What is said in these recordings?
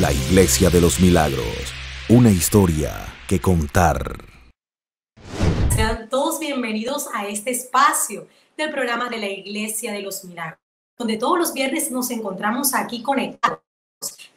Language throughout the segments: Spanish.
La Iglesia de los Milagros, una historia que contar. Sean todos bienvenidos a este espacio del programa de la Iglesia de los Milagros, donde todos los viernes nos encontramos aquí conectados.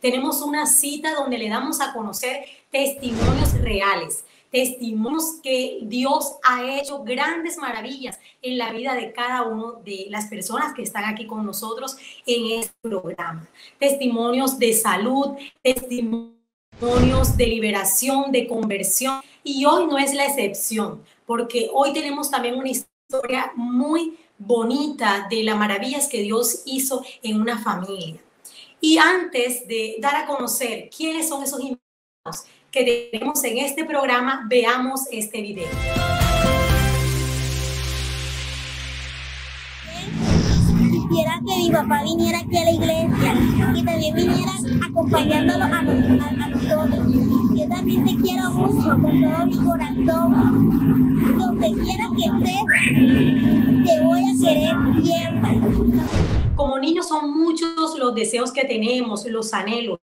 Tenemos una cita donde le damos a conocer testimonios reales, testimonios que Dios ha hecho grandes maravillas en la vida de cada uno de las personas que están aquí con nosotros en este programa. Testimonios de salud, testimonios de liberación, de conversión, y hoy no es la excepción, porque hoy tenemos también una historia muy bonita de las maravillas que Dios hizo en una familia. Y antes de dar a conocer quiénes son esos invitados que tenemos en este programa, veamos este video. Quisiera que mi papá viniera aquí a la iglesia y también viniera acompañándonos a nosotros. Yo también te quiero mucho con todo mi corazón. Donde quiera que estés, te voy a querer siempre. Como niños son muchos los deseos que tenemos, los anhelos,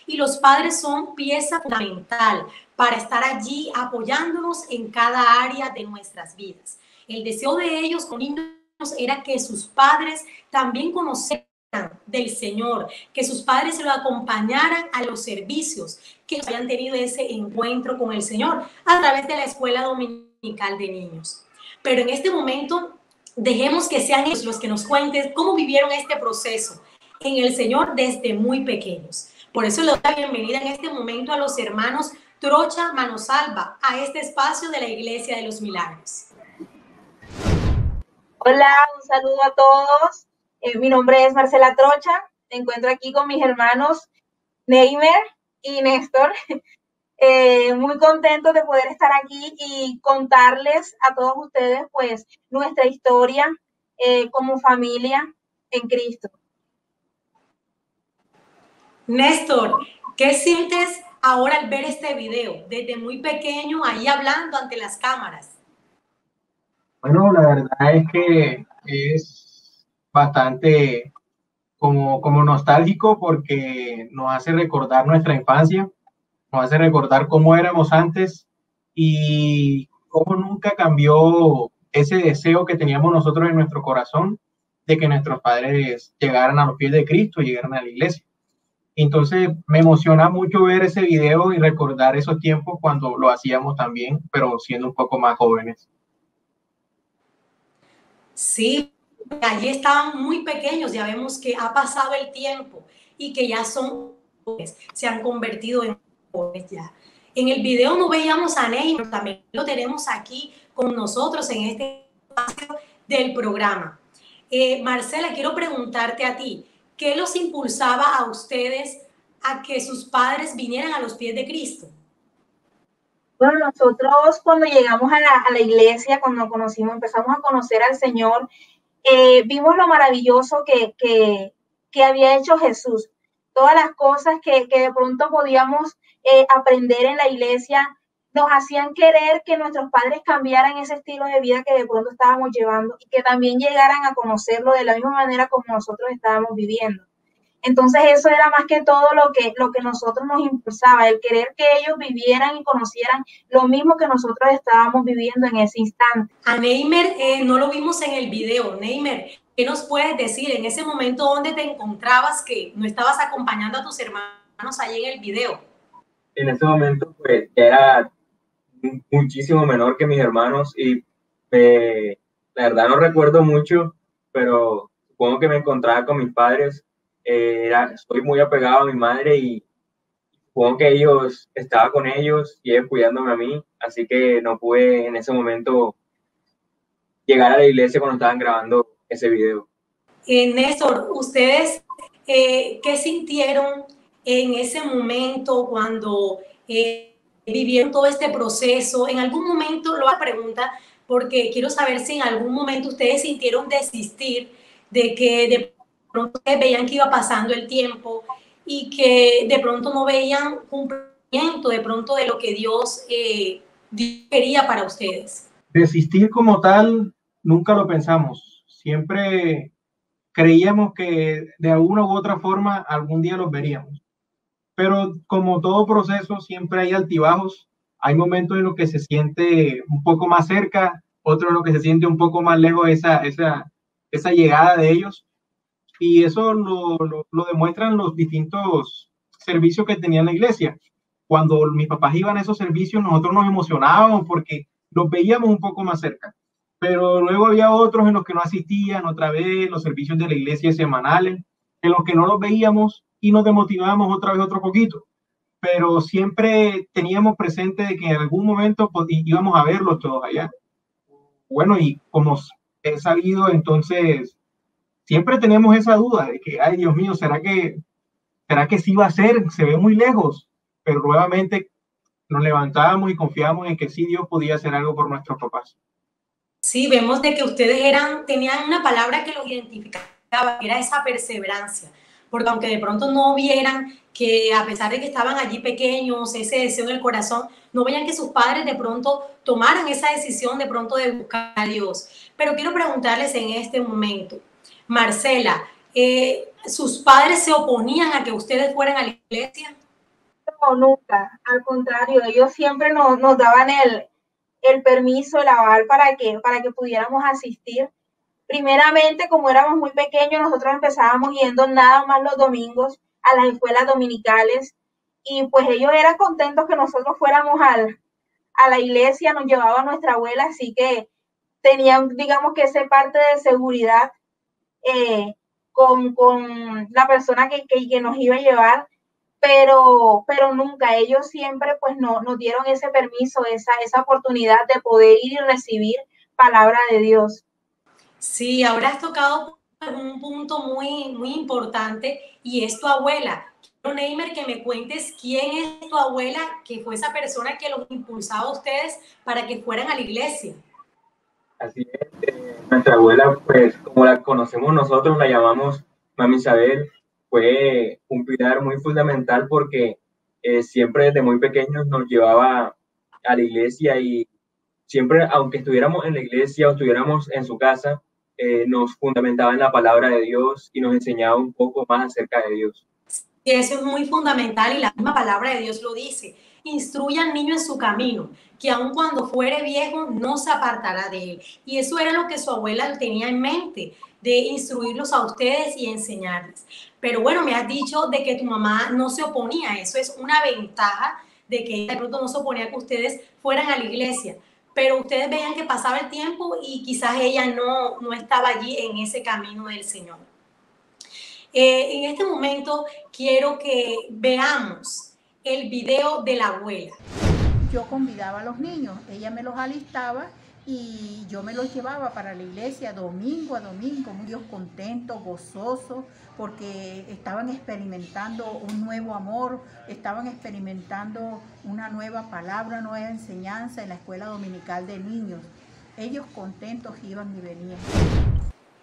y los padres son pieza fundamental para estar allí apoyándonos en cada área de nuestras vidas. El deseo de ellos como niños era que sus padres también conocieran del Señor, que sus padres lo acompañaran a los servicios, que hayan tenido ese encuentro con el Señor a través de la escuela dominical de niños. Pero en este momento, dejemos que sean ellos los que nos cuenten cómo vivieron este proceso en el Señor desde muy pequeños. Por eso le doy la bienvenida en este momento a los hermanos Trocha Manosalva a este espacio de la Iglesia de los Milagros. Hola, un saludo a todos. Mi nombre es Marcela Trocha. Me encuentro aquí con mis hermanos Neimer y Néstor. Muy contentos de poder estar aquí y contarles a todos ustedes pues nuestra historia como familia en Cristo. Néstor, ¿qué sientes ahora al ver este video? Desde muy pequeño ahí hablando ante las cámaras. Bueno, la verdad es que es bastante como nostálgico porque nos hace recordar nuestra infancia, nos hace recordar cómo éramos antes y cómo nunca cambió ese deseo que teníamos nosotros en nuestro corazón de que nuestros padres llegaran a los pies de Cristo, llegaran a la iglesia. Entonces me emociona mucho ver ese video y recordar esos tiempos cuando lo hacíamos también, pero siendo un poco más jóvenes. Sí, allí estaban muy pequeños, ya vemos que ha pasado el tiempo y que ya son jóvenes, se han convertido en jóvenes ya. En el video no veíamos a Neymar, también lo tenemos aquí con nosotros en este espacio del programa. Marcela, quiero preguntarte a ti, ¿qué los impulsaba a ustedes a que sus padres vinieran a los pies de Cristo? Bueno, nosotros cuando llegamos a la iglesia, cuando empezamos a conocer al Señor, vimos lo maravilloso que había hecho Jesús. Todas las cosas que de pronto podíamos aprender en la iglesia nos hacían querer que nuestros padres cambiaran ese estilo de vida que de pronto estábamos llevando y que también llegaran a conocerlo de la misma manera como nosotros estábamos viviendo. Entonces eso era más que todo lo que nosotros nos impulsaba, el querer que ellos vivieran y conocieran lo mismo que nosotros estábamos viviendo en ese instante. A Neymar no lo vimos en el video. Neymar, ¿qué nos puedes decir en ese momento donde te encontrabas que no estabas acompañando a tus hermanos allí en el video? En ese momento pues ya era muchísimo menor que mis hermanos y la verdad no recuerdo mucho, pero supongo que me encontraba con mis padres. Soy muy apegado a mi madre y supongo que estaba con ellos y ellos cuidándome a mí, así que no pude en ese momento llegar a la iglesia cuando estaban grabando ese video. Néstor, ¿ustedes qué sintieron en ese momento cuando vivieron todo este proceso? En algún momento, lo pregunta porque quiero saber si en algún momento ustedes sintieron desistir de que de pronto veían que iba pasando el tiempo y que de pronto no veían cumplimiento de pronto de lo que Dios quería para ustedes. Desistir como tal, nunca lo pensamos. Siempre creíamos que de alguna u otra forma algún día los veríamos. pero como todo proceso siempre hay altibajos. Hay momentos en los que se siente un poco más cerca, otros en los que se siente un poco más lejos esa llegada de ellos. Y eso lo demuestran los distintos servicios que tenía la iglesia. Cuando mis papás iban a esos servicios, nosotros nos emocionábamos porque los veíamos un poco más cerca. Pero luego había otros en los que no asistían, otra vez los servicios de la iglesia semanales, en los que no los veíamos y nos desmotivábamos otra vez otro poquito. Pero siempre teníamos presente de que en algún momento pues, íbamos a verlos todos allá. Bueno, y como he sabido, entonces siempre tenemos esa duda de que, ay Dios mío, ¿será que sí va a ser? Se ve muy lejos, pero nuevamente nos levantábamos y confiábamos en que sí Dios podía hacer algo por nuestros papás. Sí, vemos de que ustedes tenían una palabra que los identificaba, que era esa perseverancia, porque aunque de pronto no vieran que a pesar de que estaban allí pequeños, ese deseo en el corazón, no veían que sus padres de pronto tomaran esa decisión de pronto de buscar a Dios. Pero quiero preguntarles en este momento, Marcela, ¿sus padres se oponían a que ustedes fueran a la iglesia? No, nunca, al contrario, ellos siempre nos daban el permiso, el aval para que pudiéramos asistir. Primeramente, como éramos muy pequeños, nosotros empezábamos yendo nada más los domingos a las escuelas dominicales y pues ellos eran contentos que nosotros fuéramos a la iglesia, nos llevaba nuestra abuela, así que tenían, digamos que esa parte de seguridad con la persona que nos iba a llevar, pero nunca, ellos siempre pues nos dieron ese permiso, esa oportunidad de poder ir y recibir palabra de Dios. Sí, ahora has tocado un punto muy importante y es tu abuela. Quiero, Neymer, que me cuentes quién es tu abuela, que fue esa persona que los impulsaba a ustedes para que fueran a la iglesia. Así es, nuestra abuela, pues como la conocemos nosotros, la llamamos Mami Isabel, fue un pilar muy fundamental porque siempre desde muy pequeños nos llevaba a la iglesia y siempre, aunque estuviéramos en la iglesia o estuviéramos en su casa, nos fundamentaba en la palabra de Dios y nos enseñaba un poco más acerca de Dios. Y eso es muy fundamental y la misma palabra de Dios lo dice. Instruye al niño en su camino, que aun cuando fuere viejo no se apartará de él. Y eso era lo que su abuela tenía en mente, de instruirlos a ustedes y enseñarles. Pero bueno, me has dicho de que tu mamá no se oponía a eso, es una ventaja de que de pronto no se oponía a que ustedes fueran a la iglesia. Pero ustedes veían que pasaba el tiempo y quizás ella no estaba allí en ese camino del Señor. En este momento quiero que veamos el video de la abuela. Yo convidaba a los niños, ella me los alistaba y yo me los llevaba para la iglesia domingo a domingo, muy contentos, gozosos, porque estaban experimentando un nuevo amor, estaban experimentando una nueva palabra, una nueva enseñanza en la escuela dominical de niños. Ellos contentos iban y venían.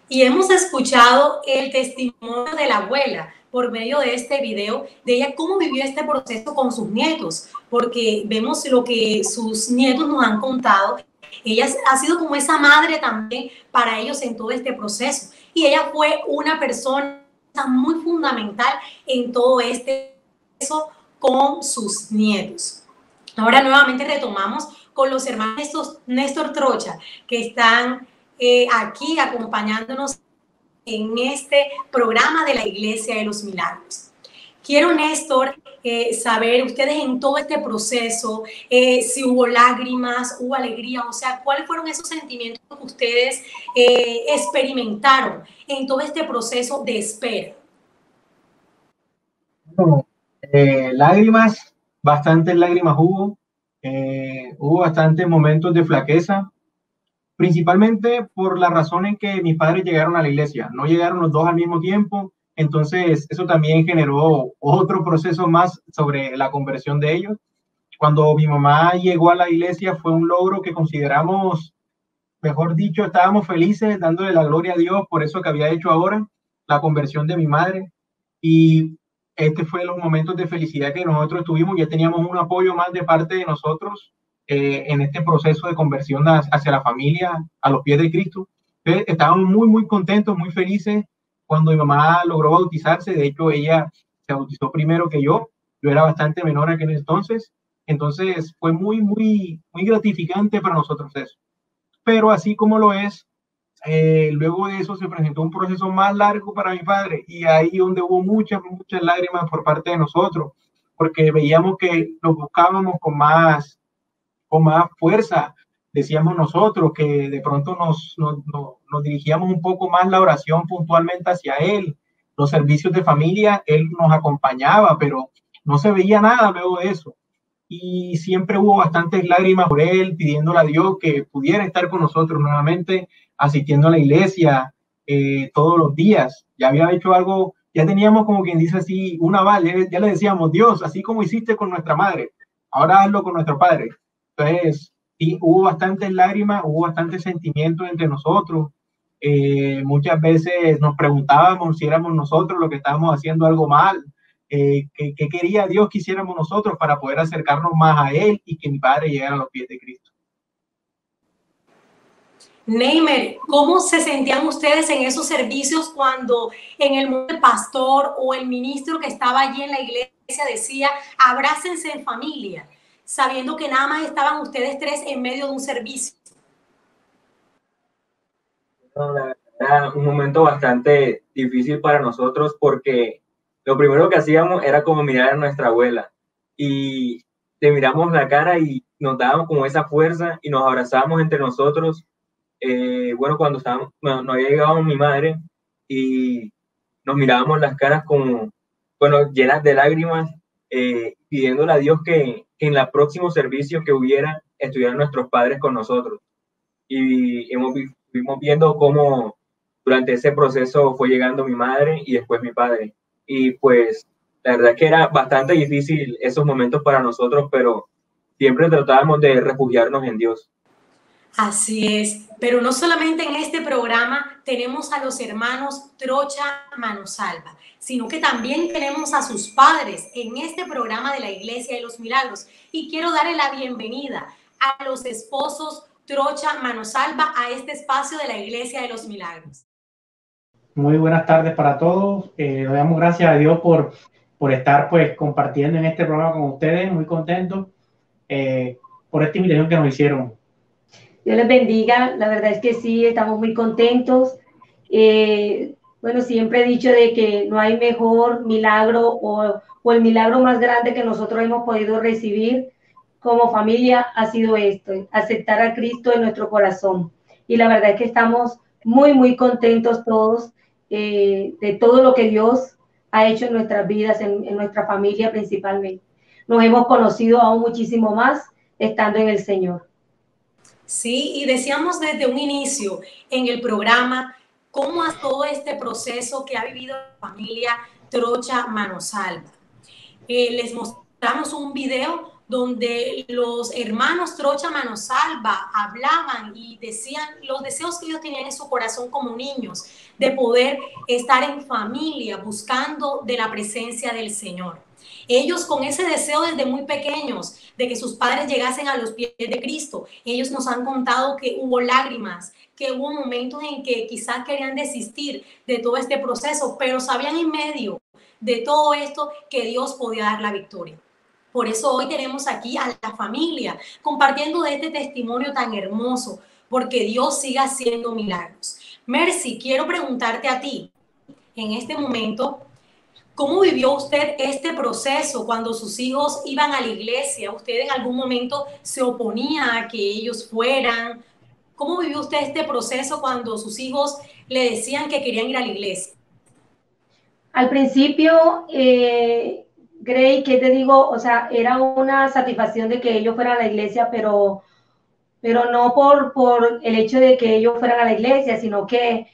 Y hemos escuchado el testimonio de la abuela por medio de este video, de ella cómo vivió este proceso con sus nietos, porque vemos lo que sus nietos nos han contado. Ella ha sido como esa madre también para ellos en todo este proceso. Y ella fue una persona muy fundamental en todo este proceso con sus nietos. Ahora nuevamente retomamos con los hermanos Néstor Trocha, que están aquí acompañándonos en este programa de la Iglesia de los Milagros. Quiero, Néstor, saber ustedes en todo este proceso, si hubo lágrimas, hubo alegría, o sea, ¿cuáles fueron esos sentimientos que ustedes experimentaron en todo este proceso de espera? Bueno, lágrimas, bastantes lágrimas hubo bastantes momentos de flaqueza, principalmente por la razón en que mis padres llegaron a la iglesia, no llegaron los dos al mismo tiempo, entonces eso también generó otro proceso más sobre la conversión de ellos. Cuando mi mamá llegó a la iglesia fue un logro que consideramos, mejor dicho, estábamos felices dándole la gloria a Dios por eso que había hecho ahora, la conversión de mi madre, y este fue los momentos de felicidad que nosotros tuvimos, ya teníamos un apoyo más de parte de nosotros en este proceso de conversión hacia la familia, a los pies de Cristo. Entonces, estábamos muy contentos, muy felices cuando mi mamá logró bautizarse. De hecho, ella se bautizó primero que yo Yo era bastante menor en aquel entonces fue muy gratificante para nosotros eso. Pero así como lo es, luego de eso se presentó un proceso más largo para mi padre y ahí donde hubo muchas lágrimas por parte de nosotros, porque veíamos que lo buscábamos con más fuerza. Decíamos nosotros que de pronto nos dirigíamos un poco más la oración puntualmente hacia él. Los servicios de familia, él nos acompañaba, pero no se veía nada luego de eso. Y siempre hubo bastantes lágrimas por él, pidiéndole a Dios que pudiera estar con nosotros nuevamente, asistiendo a la iglesia todos los días. Ya había hecho algo, ya teníamos como quien dice así, un aval, ya le decíamos, Dios, así como hiciste con nuestra madre, ahora hazlo con nuestro padre. Entonces, sí, hubo bastantes lágrimas, hubo bastantes sentimientos entre nosotros. Muchas veces nos preguntábamos si éramos nosotros los que estábamos haciendo algo mal, qué quería Dios que hiciéramos nosotros para poder acercarnos más a Él y que mi padre llegara a los pies de Cristo. Neymer, ¿cómo se sentían ustedes en esos servicios cuando en el mundo del pastor o el ministro que estaba allí en la iglesia decía, abrácense en familia, sabiendo que nada más estaban ustedes tres en medio de un servicio? Era un momento bastante difícil para nosotros porque lo primero que hacíamos era como mirar a nuestra abuela y le miramos la cara y nos dábamos como esa fuerza y nos abrazábamos entre nosotros. Bueno, cuando no había llegado mi madre y nos mirábamos las caras como, bueno, llenas de lágrimas, pidiéndole a Dios que en el próximo servicio que hubiera, estuvieran nuestros padres con nosotros. Y fuimos viendo cómo durante ese proceso fue llegando mi madre y después mi padre. Y pues la verdad es que era bastante difícil esos momentos para nosotros, pero siempre tratábamos de refugiarnos en Dios. Así es, pero no solamente en este programa tenemos a los hermanos Trocha Manosalva, sino que también tenemos a sus padres en este programa de la Iglesia de los Milagros. Y quiero darle la bienvenida a los esposos Trocha Manosalva a este espacio de la Iglesia de los Milagros. Muy buenas tardes para todos. Le damos gracias a Dios por estar pues compartiendo en este programa con ustedes. Muy contentos por esta invitación que nos hicieron. Dios les bendiga. La verdad es que sí, estamos muy contentos. Bueno, siempre he dicho de que no hay mejor milagro o el milagro más grande que nosotros hemos podido recibir como familia ha sido esto, aceptar a Cristo en nuestro corazón. Y la verdad es que estamos muy contentos todos de todo lo que Dios ha hecho en nuestras vidas, en nuestra familia principalmente. Nos hemos conocido aún muchísimo más estando en el Señor. Sí, y decíamos desde un inicio en el programa cómo a todo este proceso que ha vivido la familia Trocha Manosalva. Les mostramos un video donde los hermanos Trocha Manosalva hablaban y decían los deseos que ellos tenían en su corazón como niños, de poder estar en familia buscando de la presencia del Señor. Ellos con ese deseo desde muy pequeños de que sus padres llegasen a los pies de Cristo, ellos nos han contado que hubo lágrimas, que hubo momentos en que quizás querían desistir de todo este proceso, pero sabían en medio de todo esto que Dios podía dar la victoria. Por eso hoy tenemos aquí a la familia compartiendo de este testimonio tan hermoso, porque Dios sigue haciendo milagros. Mercy, quiero preguntarte a ti, en este momento, ¿cómo vivió usted este proceso cuando sus hijos iban a la iglesia? ¿Usted en algún momento se oponía a que ellos fueran? ¿Cómo vivió usted este proceso cuando sus hijos le decían que querían ir a la iglesia? Al principio, Grey, ¿qué te digo? O sea, era una satisfacción de que ellos fueran a la iglesia, pero no por el hecho de que ellos fueran a la iglesia, sino que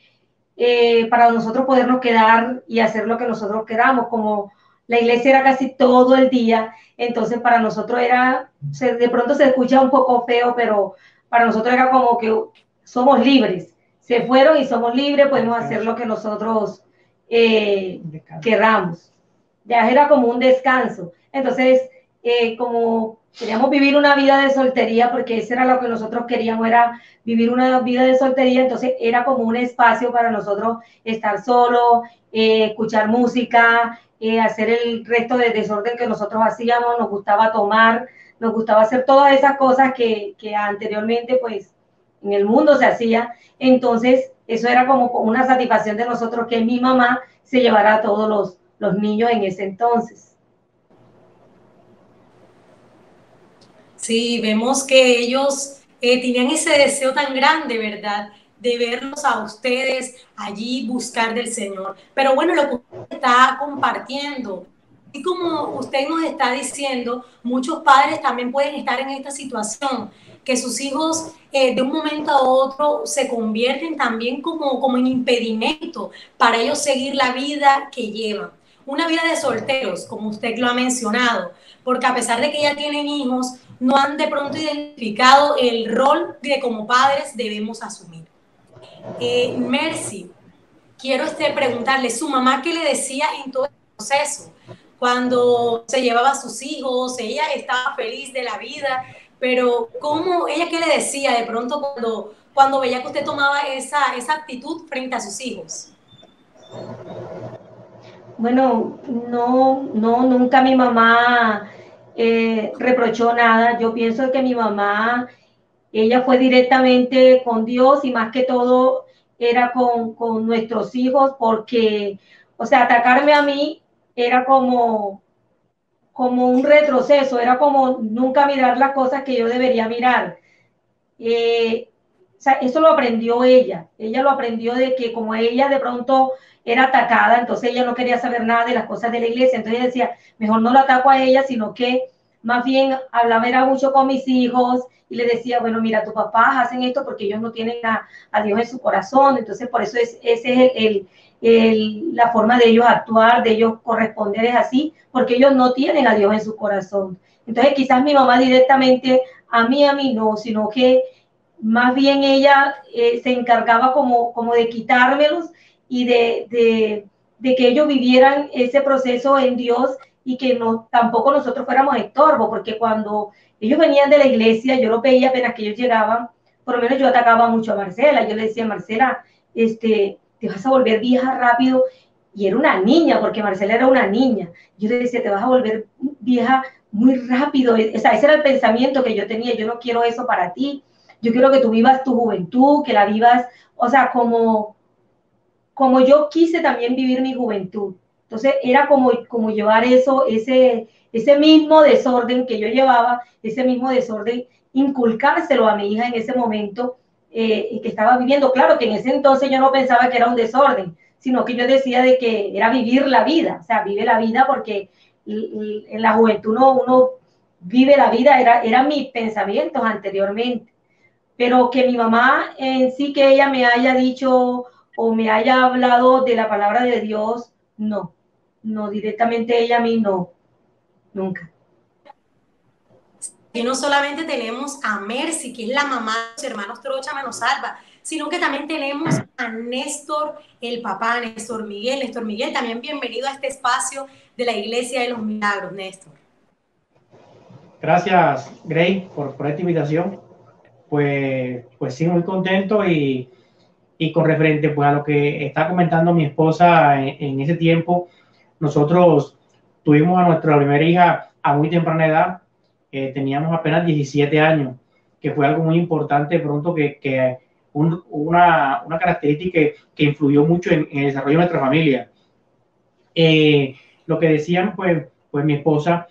para nosotros podernos quedar y hacer lo que nosotros queramos, como la iglesia era casi todo el día, entonces para nosotros era, de pronto se escucha un poco feo, pero para nosotros era como que somos libres, se fueron y somos libres, podemos hacer lo que nosotros queramos. Ya era como un descanso. Entonces, como Queríamos vivir una vida de soltería porque eso era lo que nosotros queríamos, era vivir una vida de soltería. Entonces era como un espacio para nosotros estar solos, escuchar música, hacer el resto de desorden que nosotros hacíamos. Nos gustaba tomar, nos gustaba hacer todas esas cosas que anteriormente pues en el mundo se hacía. Entonces eso era como una satisfacción de nosotros, que mi mamá se llevara a todos los niños en ese entonces. Sí, vemos que ellos tenían ese deseo tan grande, ¿verdad?, de verlos a ustedes allí buscar del Señor. Pero bueno, lo que usted está compartiendo, y como usted nos está diciendo, muchos padres también pueden estar en esta situación, que sus hijos de un momento a otro se convierten también como en impedimento para ellos seguir la vida que llevan. Una vida de solteros, como usted lo ha mencionado, porque a pesar de que ya tienen hijos, no han de pronto identificado el rol que como padres debemos asumir. Mercy, quiero preguntarle, ¿su mamá qué le decía en todo el proceso? Cuando se llevaba a sus hijos, ella estaba feliz de la vida, pero ¿cómo, ella qué le decía de pronto cuando veía que usted tomaba esa actitud frente a sus hijos? Bueno, nunca mi mamá reprochó nada. Yo pienso que mi mamá, ella fue directamente con Dios y más que todo era con nuestros hijos, porque, o sea, atacarme a mí era como un retroceso, era como nunca mirar las cosas que yo debería mirar. O sea, eso lo aprendió ella lo aprendió de que como ella de pronto era atacada, entonces ella no quería saber nada de las cosas de la iglesia, entonces ella decía, mejor no lo ataco a ella, sino que más bien hablaba era mucho con mis hijos y le decía, bueno, mira, tus papás hacen esto porque ellos no tienen a Dios en su corazón, entonces por eso ese es la forma de ellos actuar, de ellos corresponder es así, porque ellos no tienen a Dios en su corazón. Entonces quizás mi mamá directamente a mí no, sino que más bien ella se encargaba como de quitármelos y de que ellos vivieran ese proceso en Dios y que tampoco nosotros fuéramos estorbo, porque cuando ellos venían de la iglesia, yo los veía apenas que ellos llegaban, por lo menos yo atacaba mucho a Marcela, yo le decía, Marcela, te vas a volver vieja rápido, y era una niña, porque Marcela era una niña, yo le decía, te vas a volver vieja muy rápido, o sea, ese era el pensamiento que yo tenía, yo no quiero eso para ti, yo quiero que tú vivas tu juventud, que la vivas, o sea, como yo quise también vivir mi juventud. Entonces era como llevar ese mismo desorden que yo llevaba, ese mismo desorden, inculcárselo a mi hija en ese momento que estaba viviendo. Claro que en ese entonces yo no pensaba que era un desorden, sino que yo decía de que era vivir la vida, o sea, vive la vida porque en la juventud uno vive la vida, era mis pensamientos anteriormente. Pero que mi mamá en sí, que ella me haya dicho o me haya hablado de la palabra de Dios, no, directamente ella a mí no, nunca. Y no solamente tenemos a Mercy, que es la mamá de los hermanos Trocha Manosalva, sino que también tenemos a Néstor, el papá, Néstor Miguel. Néstor Miguel, también bienvenido a este espacio de la Iglesia de los Milagros, Néstor. Gracias, Grey, por esta invitación. Pues sí, muy contento y con referente pues a lo que está comentando mi esposa en ese tiempo, nosotros tuvimos a nuestra primera hija a muy temprana edad, teníamos apenas 17 años, que fue algo muy importante pronto, una característica que influyó mucho en el desarrollo de nuestra familia. Lo que decían pues mi esposa,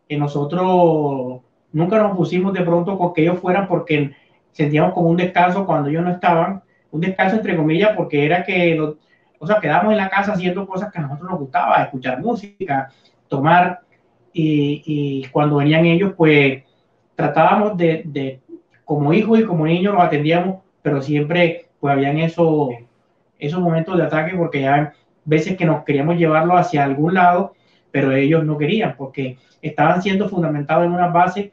nosotros nunca nos pusimos de pronto con que ellos fueran porque sentíamos como un descanso cuando ellos no estaban, un descanso entre comillas, porque era que quedábamos en la casa haciendo cosas que a nosotros nos gustaba, escuchar música, tomar, y cuando venían ellos, pues tratábamos de como hijos y como niños los atendíamos, pero siempre pues habían esos momentos de ataque, porque ya veces que nos queríamos llevarlo hacia algún lado, pero ellos no querían, porque estaban siendo fundamentados en unas bases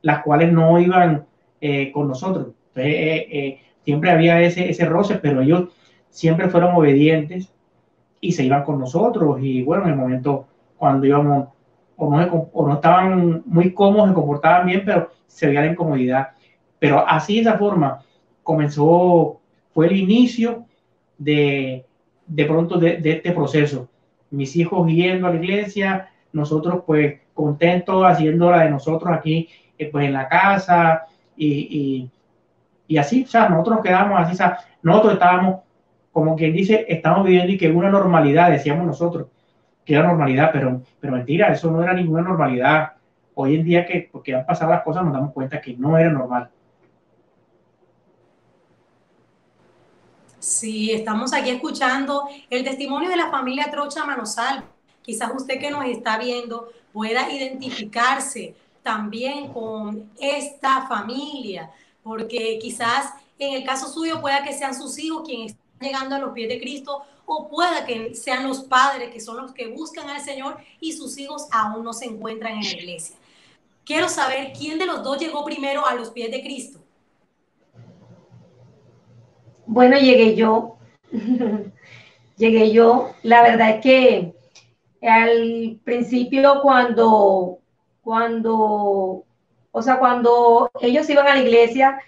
las cuales no iban con nosotros. Entonces, siempre había ese roce, pero ellos siempre fueron obedientes y se iban con nosotros. Y bueno, en el momento cuando íbamos o no estaban muy cómodos, se comportaban bien, pero se veía la incomodidad. Pero así, de esa forma, fue el inicio de pronto de este proceso. Mis hijos yendo a la iglesia, nosotros pues contentos haciendo la de nosotros aquí pues en la casa y así, o sea, nosotros nos quedamos así, o sea, nosotros estábamos, como quien dice, estamos viviendo y que una normalidad, decíamos nosotros, que era normalidad, pero mentira, eso no era ninguna normalidad. Hoy en día porque han pasado las cosas nos damos cuenta que no era normal. Sí, estamos aquí escuchando el testimonio de la familia Trocha Manosalva. Quizás usted que nos está viendo pueda identificarse también con esta familia, porque quizás en el caso suyo pueda que sean sus hijos quienes están llegando a los pies de Cristo, o pueda que sean los padres que son los que buscan al Señor y sus hijos aún no se encuentran en la iglesia. Quiero saber quién de los dos llegó primero a los pies de Cristo. Bueno, llegué yo. Llegué yo. La verdad es que al principio cuando ellos iban a la iglesia,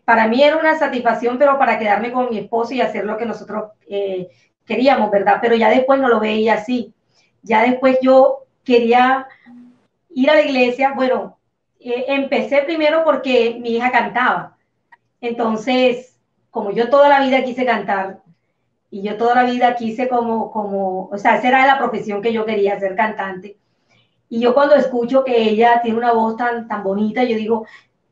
para mí era una satisfacción, pero para quedarme con mi esposo y hacer lo que nosotros queríamos, ¿verdad? Pero ya después no lo veía así. Ya después yo quería ir a la iglesia. Bueno, empecé primero porque mi hija cantaba. Entonces, como yo toda la vida quise cantar, y yo toda la vida quise o sea, esa era la profesión que yo quería, ser cantante. Y yo cuando escucho que ella tiene una voz tan bonita, yo digo,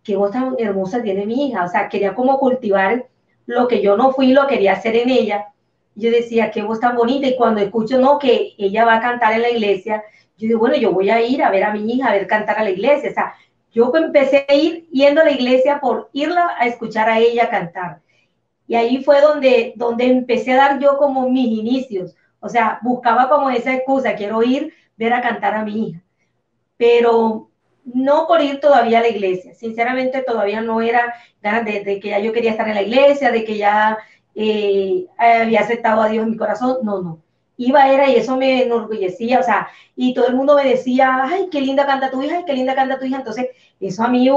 qué voz tan hermosa tiene mi hija. O sea, quería como cultivar lo que yo no fui, lo quería hacer en ella. Yo decía, qué voz tan bonita. Y cuando escucho, no, que ella va a cantar en la iglesia, yo digo, bueno, yo voy a ir a ver a mi hija, a ver cantar a la iglesia. O sea, yo empecé a ir yendo a la iglesia por irla a escuchar a ella cantar. Y ahí fue donde empecé a dar yo como mis inicios. O sea, buscaba como esa excusa, quiero ir, ver a cantar a mi hija. Pero no por ir todavía a la iglesia. Sinceramente, todavía no era ganas de que ya yo quería estar en la iglesia, de que ya había aceptado a Dios en mi corazón. No. Iba era y eso me enorgullecía, o sea, y todo el mundo me decía, ay, qué linda canta tu hija, ay, qué linda canta tu hija. Entonces, eso a mí,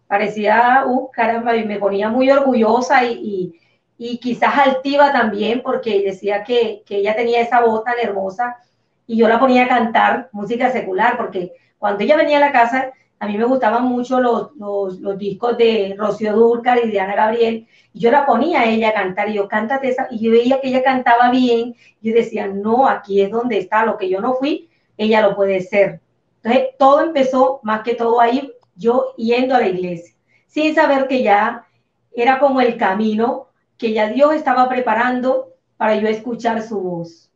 parecía, caramba, y me ponía muy orgullosa y quizás altiva también, porque decía que ella tenía esa voz tan hermosa y yo la ponía a cantar música secular, porque cuando ella venía a la casa, a mí me gustaban mucho los discos de Rocío Dúrcal y de Ana Gabriel, y yo la ponía a ella a cantar, y yo, cántate esa, y yo veía que ella cantaba bien, y yo decía, no, aquí es donde está, lo que yo no fui, ella lo puede ser. Entonces, todo empezó, más que todo ahí, yo yendo a la iglesia, sin saber que ya era como el camino que ya Dios estaba preparando para yo escuchar su voz.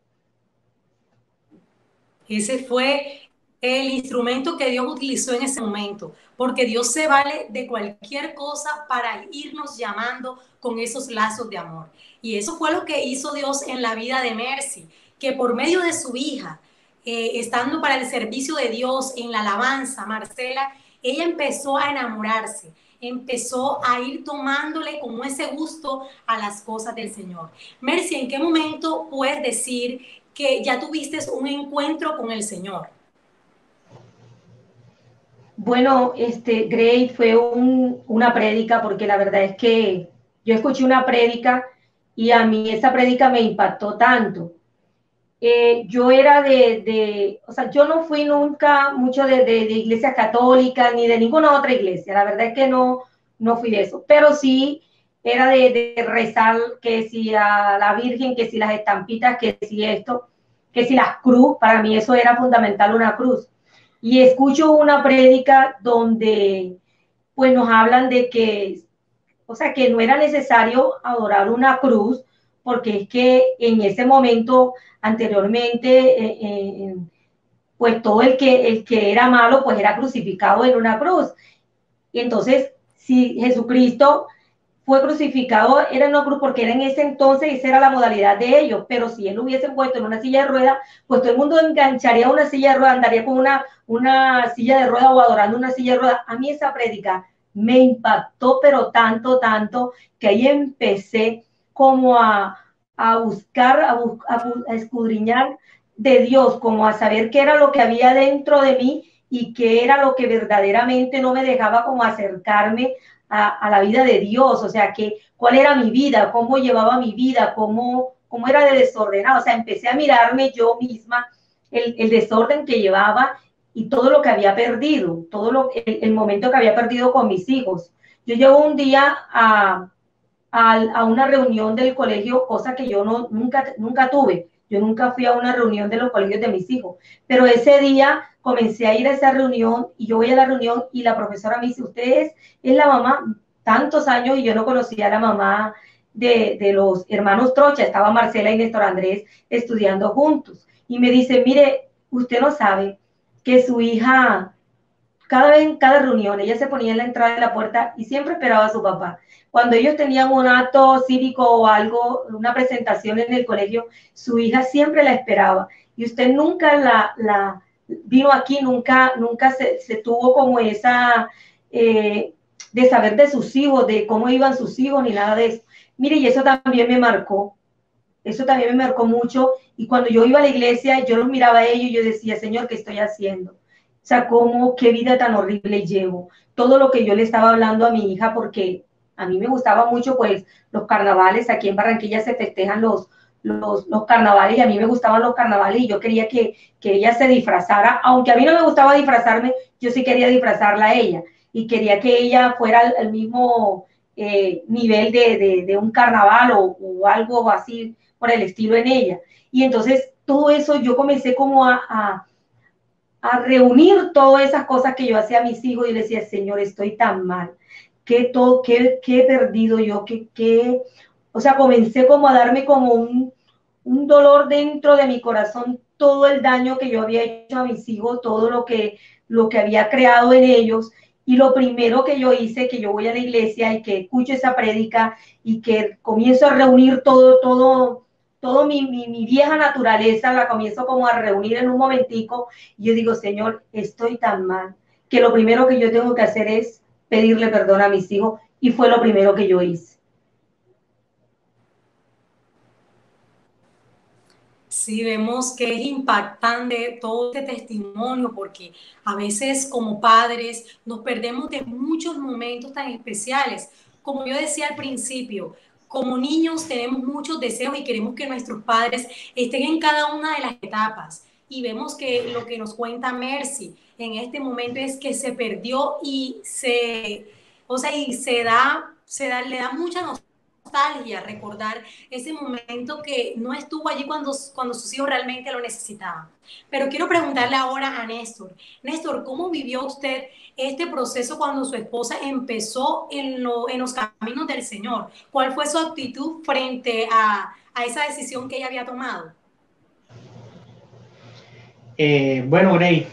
Ese fue el instrumento que Dios utilizó en ese momento, porque Dios se vale de cualquier cosa para irnos llamando con esos lazos de amor. Y eso fue lo que hizo Dios en la vida de Mercy, que por medio de su hija, estando para el servicio de Dios en la alabanza, Marcela, ella empezó a enamorarse, empezó a ir tomándole como ese gusto a las cosas del Señor. Mercy, ¿en qué momento puedes decir que ya tuviste un encuentro con el Señor? Bueno, Grey, fue una prédica, porque la verdad es que yo escuché una prédica y a mí esa prédica me impactó tanto. Yo era o sea, yo no fui nunca mucho de iglesias católicas ni de ninguna otra iglesia, la verdad es que no fui de eso, pero sí era de rezar, que si a la Virgen, que si las estampitas, que si esto, que si las cruz, para mí eso era fundamental, una cruz. Y escucho una prédica donde pues nos hablan de que, o sea, que no era necesario adorar una cruz, porque es que en ese momento, anteriormente, pues todo el que era malo, pues era crucificado en una cruz. Y entonces, si Jesucristo fue crucificado, era en una cruz, porque era en ese entonces, esa era la modalidad de ellos, pero si él lo hubiese puesto en una silla de ruedas, pues todo el mundo engancharía una silla de ruedas, andaría con una silla de ruedas o adorando una silla de ruedas. A mí esa prédica me impactó, pero tanto, que ahí empecé como a buscar, a escudriñar de Dios, como a saber qué era lo que había dentro de mí y qué era lo que verdaderamente no me dejaba como acercarme a la vida de Dios, o sea, cuál era mi vida, cómo llevaba mi vida, cómo era de desordenado, o sea, empecé a mirarme yo misma el desorden que llevaba y todo lo que había perdido, el momento que había perdido con mis hijos. Yo llego un día a una reunión del colegio, cosa que yo nunca tuve. Yo nunca fui a una reunión de los colegios de mis hijos, pero ese día comencé a ir a esa reunión y yo voy a la reunión y la profesora me dice, usted es la mamá, tantos años y yo no conocía a la mamá de los hermanos Trocha, estaba Marcela y Néstor Andrés estudiando juntos. Y me dice, mire, usted no sabe que su hija, cada vez en cada reunión, ella se ponía en la entrada de la puerta y siempre esperaba a su papá. Cuando ellos tenían un acto cívico o algo, una presentación en el colegio, su hija siempre la esperaba. Y usted nunca la vino aquí, nunca se tuvo como esa de saber de sus hijos, de cómo iban sus hijos, ni nada de eso. Mire, y eso también me marcó. Eso también me marcó mucho. Y cuando yo iba a la iglesia, yo los miraba a ellos y yo decía, Señor, ¿qué estoy haciendo? O sea, qué vida tan horrible llevo. Todo lo que yo le estaba hablando a mi hija, porque a mí me gustaba mucho, pues, los carnavales. Aquí en Barranquilla se festejan los carnavales y a mí me gustaban los carnavales y yo quería que ella se disfrazara. Aunque a mí no me gustaba disfrazarme, yo sí quería disfrazarla a ella y quería que ella fuera al mismo nivel de un carnaval o algo así por el estilo en ella. Y entonces todo eso yo comencé como a reunir todas esas cosas que yo hacía a mis hijos y les decía, Señor, estoy tan mal, ¿qué he perdido yo? O sea, comencé como a darme como un dolor dentro de mi corazón, todo el daño que yo había hecho a mis hijos, todo lo que había creado en ellos. Y lo primero que yo hice, que yo voy a la iglesia y que escucho esa prédica y que comienzo a reunir todo mi vieja naturaleza, la comienzo como a reunir en un momentico. Y yo digo, Señor, estoy tan mal, que lo primero que yo tengo que hacer es pedirle perdón a mis hijos. Y fue lo primero que yo hice. Sí, vemos que es impactante todo este testimonio porque a veces como padres nos perdemos de muchos momentos tan especiales. Como yo decía al principio, como niños tenemos muchos deseos y queremos que nuestros padres estén en cada una de las etapas. Y vemos que lo que nos cuenta Mercy en este momento es que se perdió y le da mucha nostalgia recordar ese momento que no estuvo allí cuando sus hijos realmente lo necesitaban. Pero quiero preguntarle ahora a Néstor. Néstor, ¿cómo vivió usted este proceso cuando su esposa empezó en los caminos del Señor? ¿Cuál fue su actitud frente a esa decisión que ella había tomado? Bueno, Grey,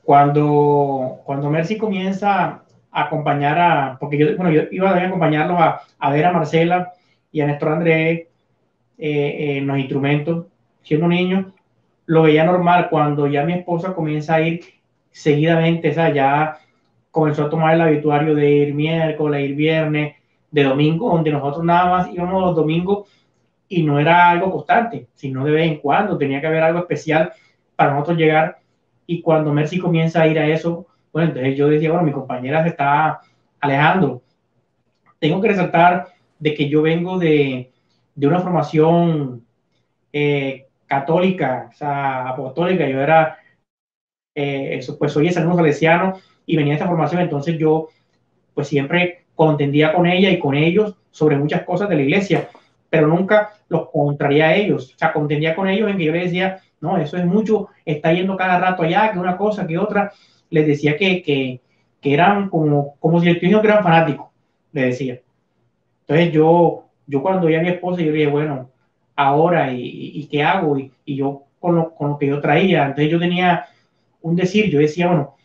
cuando Mercy comienza a acompañar porque yo iba a acompañarlos a ver a Marcela y a Néstor Andrés en los instrumentos, siendo niño, lo veía normal. Cuando ya mi esposa comienza a ir seguidamente, o sea, ya comenzó a tomar el habituario de ir miércoles, ir viernes, de domingo, donde nosotros nada más íbamos los domingos y no era algo constante, sino de vez en cuando, tenía que haber algo especial para nosotros llegar. Y cuando Mercy comienza a ir a eso, bueno, entonces yo decía, bueno, mi compañera se está alejando. Tengo que resaltar de que yo vengo de una formación católica, o sea, apostólica. Yo era, pues soy exalumno salesiano y venía de esta formación, entonces yo pues siempre contendía con ella y con ellos sobre muchas cosas de la iglesia, pero nunca los contraría a ellos. O sea, contendía con ellos en que yo les decía, no, eso es mucho, está yendo cada rato allá, que una cosa, que otra. Les decía que eran como si el niño que eran fanáticos, les decía. Entonces yo cuando vi a mi esposa, yo dije, bueno, ahora, ¿y qué hago? Y yo con lo que yo traía, entonces yo tenía un decir, yo decía, bueno,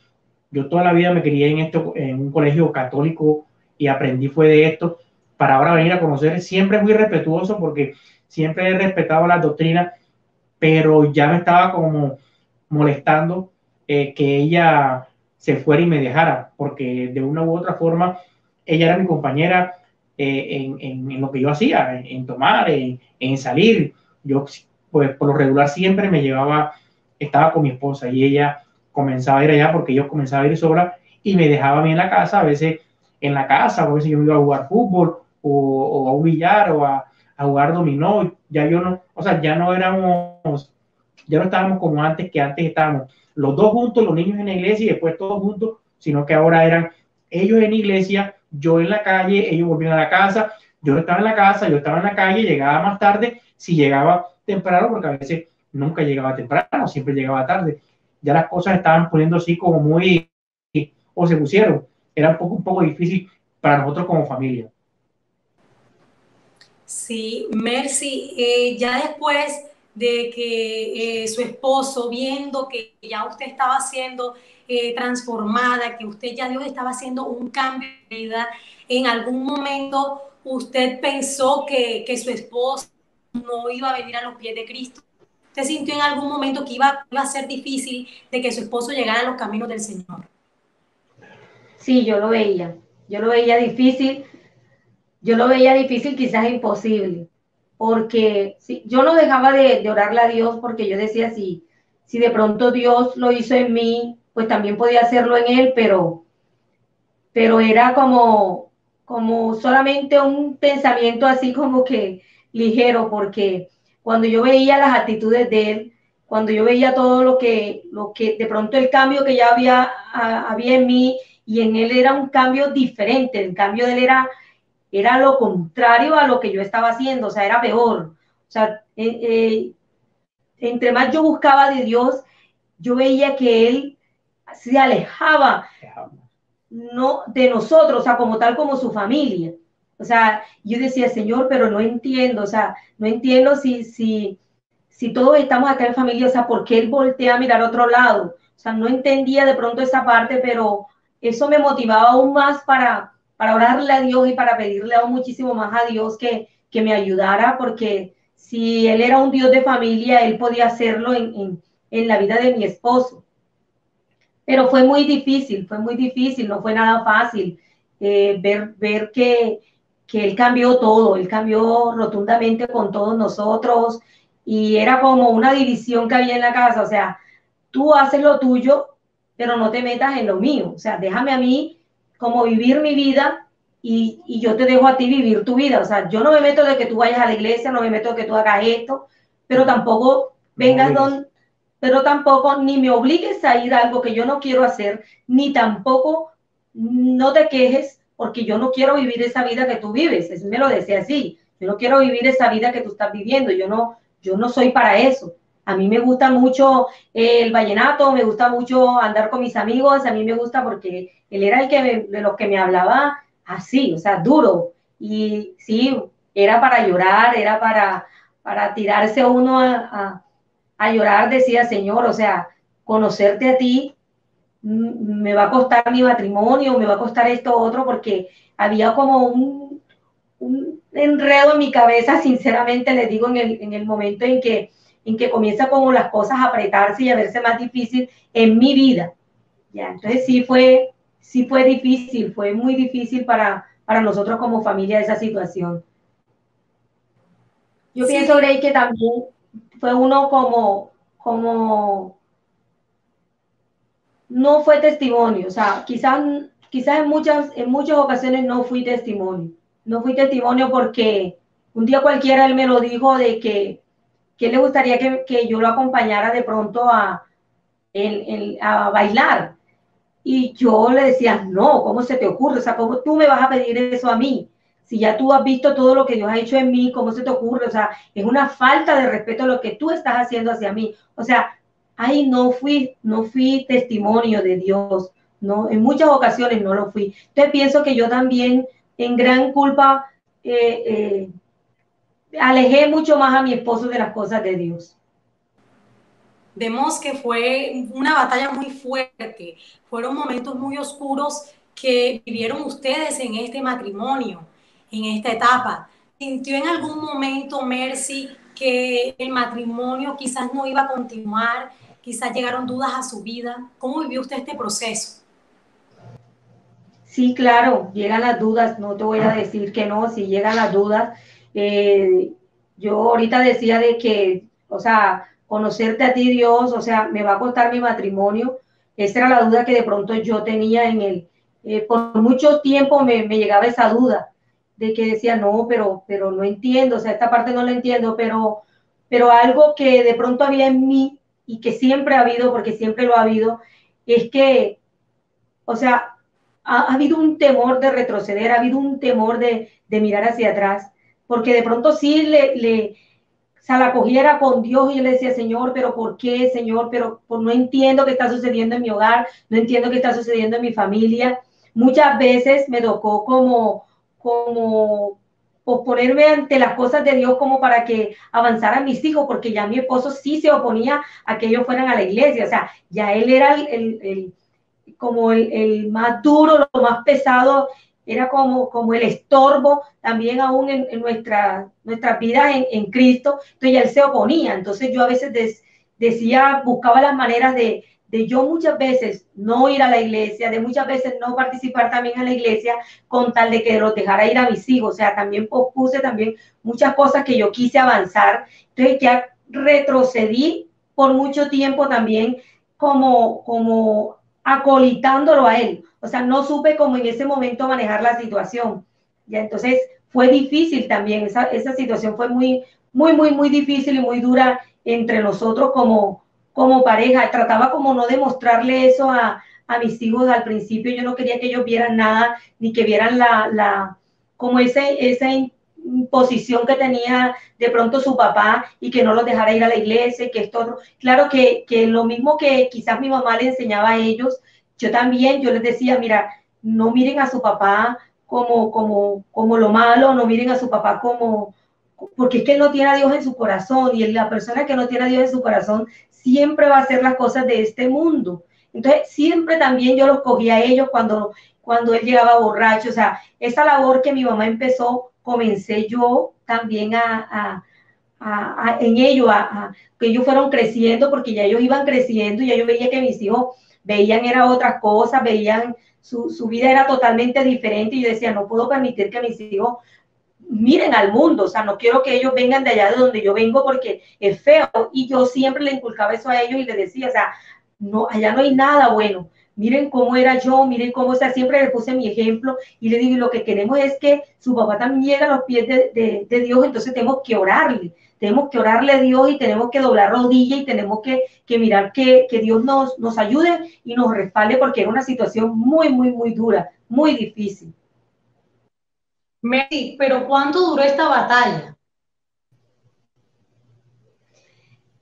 yo toda la vida me crié en un colegio católico y aprendí fue de esto, para ahora venir a conocer, siempre muy respetuoso porque siempre he respetado las doctrinas, pero ya me estaba como molestando que ella se fuera y me dejara, porque de una u otra forma ella era mi compañera en lo que yo hacía, en tomar, en salir. Yo pues por lo regular siempre me llevaba, estaba con mi esposa y ella comenzaba a ir allá porque yo comenzaba a ir sola y me dejaba a mí en la casa, a veces en la casa, a veces yo me iba a jugar fútbol o a un billar o a jugar dominó, ya yo no, o sea, ya no éramos, ya no estábamos como antes, que antes estábamos los dos juntos, los niños en la iglesia y después todos juntos, sino que ahora eran ellos en la iglesia, yo en la calle, ellos volvían a la casa, yo estaba en la casa, yo estaba en la calle, llegaba más tarde, si llegaba temprano, porque a veces nunca llegaba temprano, siempre llegaba tarde. Ya las cosas estaban poniendo así como muy, o se pusieron, era un poco difícil para nosotros como familia. Sí, Mercy, ya después de que su esposo, viendo que ya usted estaba siendo transformada, que usted ya Dios estaba haciendo un cambio de vida, en algún momento usted pensó que su esposo no iba a venir a los pies de Cristo. ¿Usted sintió en algún momento que iba a ser difícil de que su esposo llegara a los caminos del Señor? Sí, yo lo veía difícil. Yo lo veía difícil, quizás imposible, porque sí, yo no dejaba de orarle a Dios porque yo decía, si de pronto Dios lo hizo en mí, pues también podía hacerlo en él, pero era como solamente un pensamiento así como que ligero, porque cuando yo veía las actitudes de él, cuando yo veía todo lo que de pronto el cambio que ya había en mí y en él era un cambio diferente, el cambio de él era lo contrario a lo que yo estaba haciendo, o sea, era peor. O sea, entre más yo buscaba de Dios, yo veía que Él se alejaba no, de nosotros, o sea, como tal como su familia. O sea, yo decía, Señor, pero no entiendo, o sea, no entiendo si todos estamos acá en familia, o sea, ¿por qué Él voltea a mirar a otro lado? O sea, no entendía de pronto esa parte, pero eso me motivaba aún más para orarle a Dios y para pedirle aún muchísimo más a Dios que me ayudara, porque si Él era un Dios de familia, Él podía hacerlo en la vida de mi esposo. Pero fue muy difícil, no fue nada fácil ver que Él cambió todo, Él cambió rotundamente con todos nosotros y era como una división que había en la casa, o sea, tú haces lo tuyo, pero no te metas en lo mío, o sea, déjame a mí como vivir mi vida y yo te dejo a ti vivir tu vida, o sea, yo no me meto de que tú vayas a la iglesia, no me meto de que tú hagas esto, pero tampoco vengas donde pero tampoco ni me obligues a ir a algo que yo no quiero hacer, ni tampoco no te quejes porque yo no quiero vivir esa vida que tú vives. Eso me lo decía así. Yo no quiero vivir esa vida que tú estás viviendo. Yo no soy para eso. A mí me gusta mucho el vallenato, me gusta mucho andar con mis amigos, a mí me gusta porque él era de los que me hablaba así, o sea, duro. Y sí, era para llorar, era para tirarse uno a llorar, decía, Señor, o sea, conocerte a ti me va a costar mi matrimonio, me va a costar esto otro, porque había como un enredo en mi cabeza, sinceramente les digo, en el momento en que comienza como las cosas a apretarse y a verse más difícil en mi vida. Ya, entonces sí fue difícil, fue muy difícil para nosotros como familia esa situación. Yo Sí. pienso, Grey, que también fue uno como no fue testimonio, o sea, quizás en muchas ocasiones no fui testimonio porque un día cualquiera él me lo dijo de que le gustaría que yo lo acompañara de pronto a bailar, y yo le decía, no, ¿cómo se te ocurre? O sea, ¿cómo tú me vas a pedir eso a mí? Si ya tú has visto todo lo que Dios ha hecho en mí, ¿cómo se te ocurre? O sea, es una falta de respeto lo que tú estás haciendo hacia mí. O sea, ahí no fui testimonio de Dios, no, en muchas ocasiones no lo fui. Entonces pienso que yo también en gran culpa alejé mucho más a mi esposo de las cosas de Dios. Vemos que fue una batalla muy fuerte, fueron momentos muy oscuros que vivieron ustedes en este matrimonio, en esta etapa. ¿Sintió en algún momento, Mercy, que el matrimonio quizás no iba a continuar, quizás llegaron dudas a su vida? ¿Cómo vivió usted este proceso? Sí, claro, llegan las dudas, no te voy a decir que no, si llegan las dudas. Yo ahorita decía de que o sea, conocerte a ti, Dios, o sea, me va a costar mi matrimonio. Esa era la duda que de pronto yo tenía en él. Por mucho tiempo me llegaba esa duda de que decía, no, pero no entiendo, o sea, esta parte no la entiendo, pero algo que de pronto había en mí y que siempre ha habido, porque siempre lo ha habido, es que, o sea, ha habido un temor de retroceder, ha habido un temor de mirar hacia atrás, porque de pronto sí o sea, la cogiera con Dios y yo le decía, Señor, pero ¿por qué, Señor? Pero no entiendo qué está sucediendo en mi hogar, no entiendo qué está sucediendo en mi familia. Muchas veces me tocó como ponerme ante las cosas de Dios como para que avanzaran mis hijos, porque ya mi esposo sí se oponía a que ellos fueran a la iglesia, o sea, ya él era como el más duro, lo más pesado, era como el estorbo también aún en nuestras vidas en Cristo. Entonces ya él se oponía. Entonces yo a veces decía, buscaba las maneras de yo muchas veces no ir a la iglesia, de muchas veces no participar también en la iglesia con tal de que los dejara ir a mis hijos. O sea, también pospuse también muchas cosas que yo quise avanzar. Entonces ya retrocedí por mucho tiempo también como acolitándolo a él. O sea, no supe cómo en ese momento manejar la situación. Ya, entonces fue difícil también, esa situación fue muy difícil y muy dura entre nosotros como pareja. Trataba como no demostrarle eso a mis hijos al principio. Yo no quería que ellos vieran nada, ni que vieran como esa imposición que tenía de pronto su papá y que no los dejara ir a la iglesia, que esto, claro que lo mismo que quizás mi mamá le enseñaba a ellos, yo les decía, mira, no miren a su papá como lo malo, no miren a su papá porque es que él no tiene a Dios en su corazón, y la persona que no tiene a Dios en su corazón siempre va a hacer las cosas de este mundo. Entonces siempre también yo los cogía a ellos cuando él llegaba borracho. O sea, esa labor que mi mamá empezó, comencé yo también en ello, que ellos fueron creciendo, porque ya ellos iban creciendo y ya yo veía que mis hijos veían era otras cosas, veían su vida era totalmente diferente, y yo decía, no puedo permitir que mis hijos miren al mundo, o sea, no quiero que ellos vengan de allá de donde yo vengo porque es feo. Y yo siempre le inculcaba eso a ellos y les decía, o sea, no, allá no hay nada bueno. Miren cómo era yo, miren cómo, o sea, siempre le puse mi ejemplo y le digo, lo que queremos es que su papá también llegue a los pies de Dios, entonces tenemos que orarle a Dios y tenemos que doblar rodillas y tenemos que mirar que Dios nos ayude y nos respalde, porque era una situación muy dura, muy difícil. Mary, pero ¿cuánto duró esta batalla?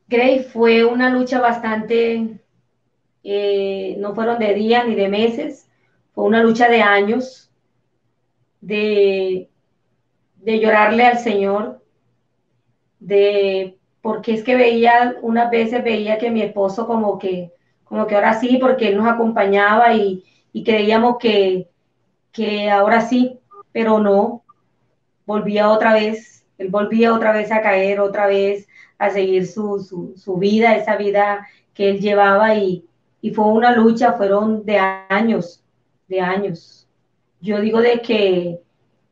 Grace, fue una lucha bastante, no fueron de días ni de meses, fue una lucha de años, de llorarle al Señor, porque es que unas veces veía que mi esposo como que ahora sí, porque él nos acompañaba y creíamos que ahora sí, pero no, él volvía otra vez a caer, otra vez a seguir su vida, esa vida que él llevaba, y fue una lucha, fueron de años. Yo digo de que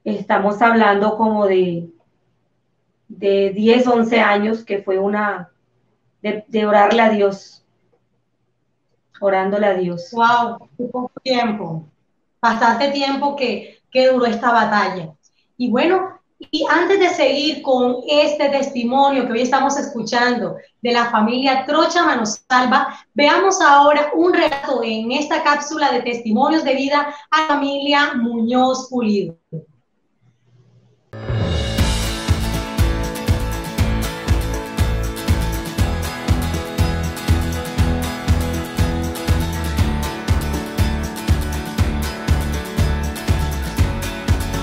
estamos hablando como de 10, 11 años, que fue de orarle a Dios, orándole a Dios. Wow, poco tiempo, bastante tiempo que duró esta batalla. Y bueno, y antes de seguir con este testimonio que hoy estamos escuchando de la familia Trocha Manosalva, veamos ahora un relato en esta cápsula de testimonios de vida a la familia Muñoz Pulido.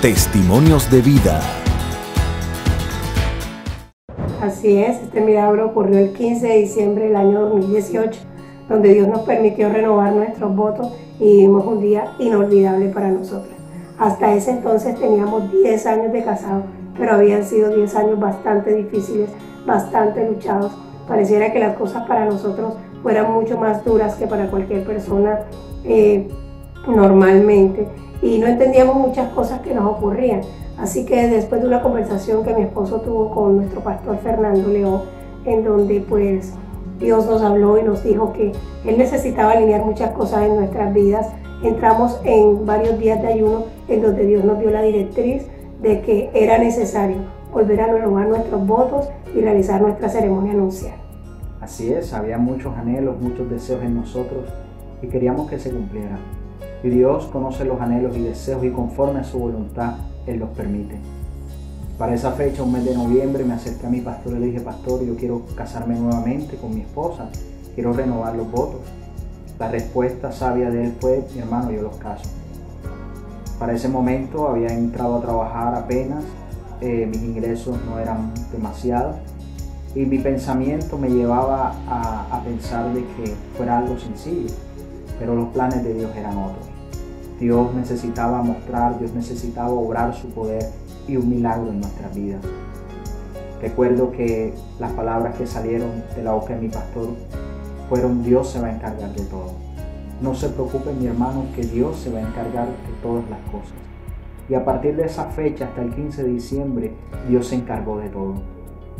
Testimonios de vida. Así es, este milagro ocurrió el 15 de diciembre del año 2018, donde Dios nos permitió renovar nuestros votos y vivimos un día inolvidable para nosotros. Hasta ese entonces teníamos 10 años de casados, pero habían sido 10 años bastante difíciles, bastante luchados. Pareciera que las cosas para nosotros fueran mucho más duras que para cualquier persona normalmente, y no entendíamos muchas cosas que nos ocurrían. Así que después de una conversación que mi esposo tuvo con nuestro pastor Fernando León, en donde pues Dios nos habló y nos dijo que Él necesitaba alinear muchas cosas en nuestras vidas. Entramos en varios días de ayuno en donde Dios nos dio la directriz de que era necesario volver a renovar nuestros votos y realizar nuestra ceremonia nupcial. Así es, había muchos anhelos, muchos deseos en nosotros y queríamos que se cumplieran. Y Dios conoce los anhelos y deseos y conforme a su voluntad, Él los permite. Para esa fecha, un mes de noviembre, me acerqué a mi pastor y le dije: pastor, yo quiero casarme nuevamente con mi esposa, quiero renovar los votos. La respuesta sabia de él fue: mi hermano, yo los caso. Para ese momento había entrado a trabajar apenas, mis ingresos no eran demasiados y mi pensamiento me llevaba a pensar de que fuera algo sencillo, pero los planes de Dios eran otros. Dios necesitaba mostrar, Dios necesitaba obrar su poder y un milagro en nuestras vidas. Recuerdo que las palabras que salieron de la boca de mi pastor fueron: Dios se va a encargar de todo. No se preocupen, mi hermano, que Dios se va a encargar de todas las cosas. Y a partir de esa fecha hasta el 15 de diciembre, Dios se encargó de todo.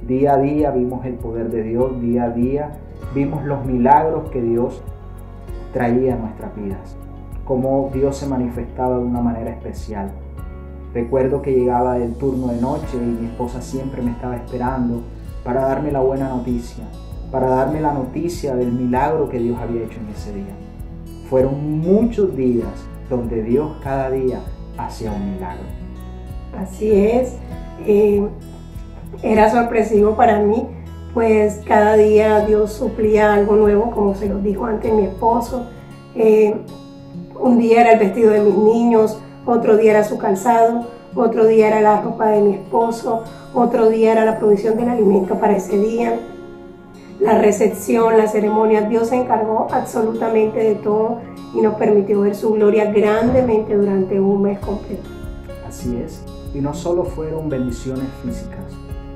Día a día vimos el poder de Dios, día a día vimos los milagros que Dios traía a nuestras vidas, cómo Dios se manifestaba de una manera especial. Recuerdo que llegaba el turno de noche y mi esposa siempre me estaba esperando para darme la buena noticia, para darme la noticia del milagro que Dios había hecho en ese día. Fueron muchos días donde Dios cada día hacía un milagro. Así es, era sorpresivo para mí, pues cada día Dios suplía algo nuevo, como se los dijo antes mi esposo. Un día era el vestido de mis niños, otro día era su calzado, otro día era la ropa de mi esposo, otro día era la provisión del alimento para ese día, la recepción, la ceremonia. Dios se encargó absolutamente de todo y nos permitió ver su gloria grandemente durante un mes completo. Así es, y no solo fueron bendiciones físicas,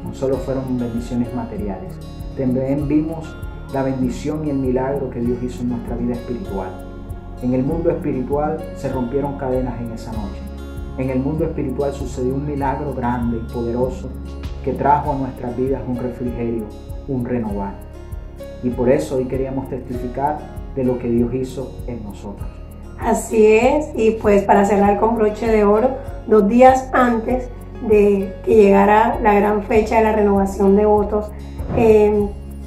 no solo fueron bendiciones materiales, también vimos la bendición y el milagro que Dios hizo en nuestra vida espiritual. En el mundo espiritual se rompieron cadenas en esa noche. En el mundo espiritual sucedió un milagro grande y poderoso que trajo a nuestras vidas un refrigerio, un renovar. Y por eso hoy queríamos testificar de lo que Dios hizo en nosotros. Así es, y pues para cerrar con broche de oro, 2 días antes de que llegara la gran fecha de la renovación de votos,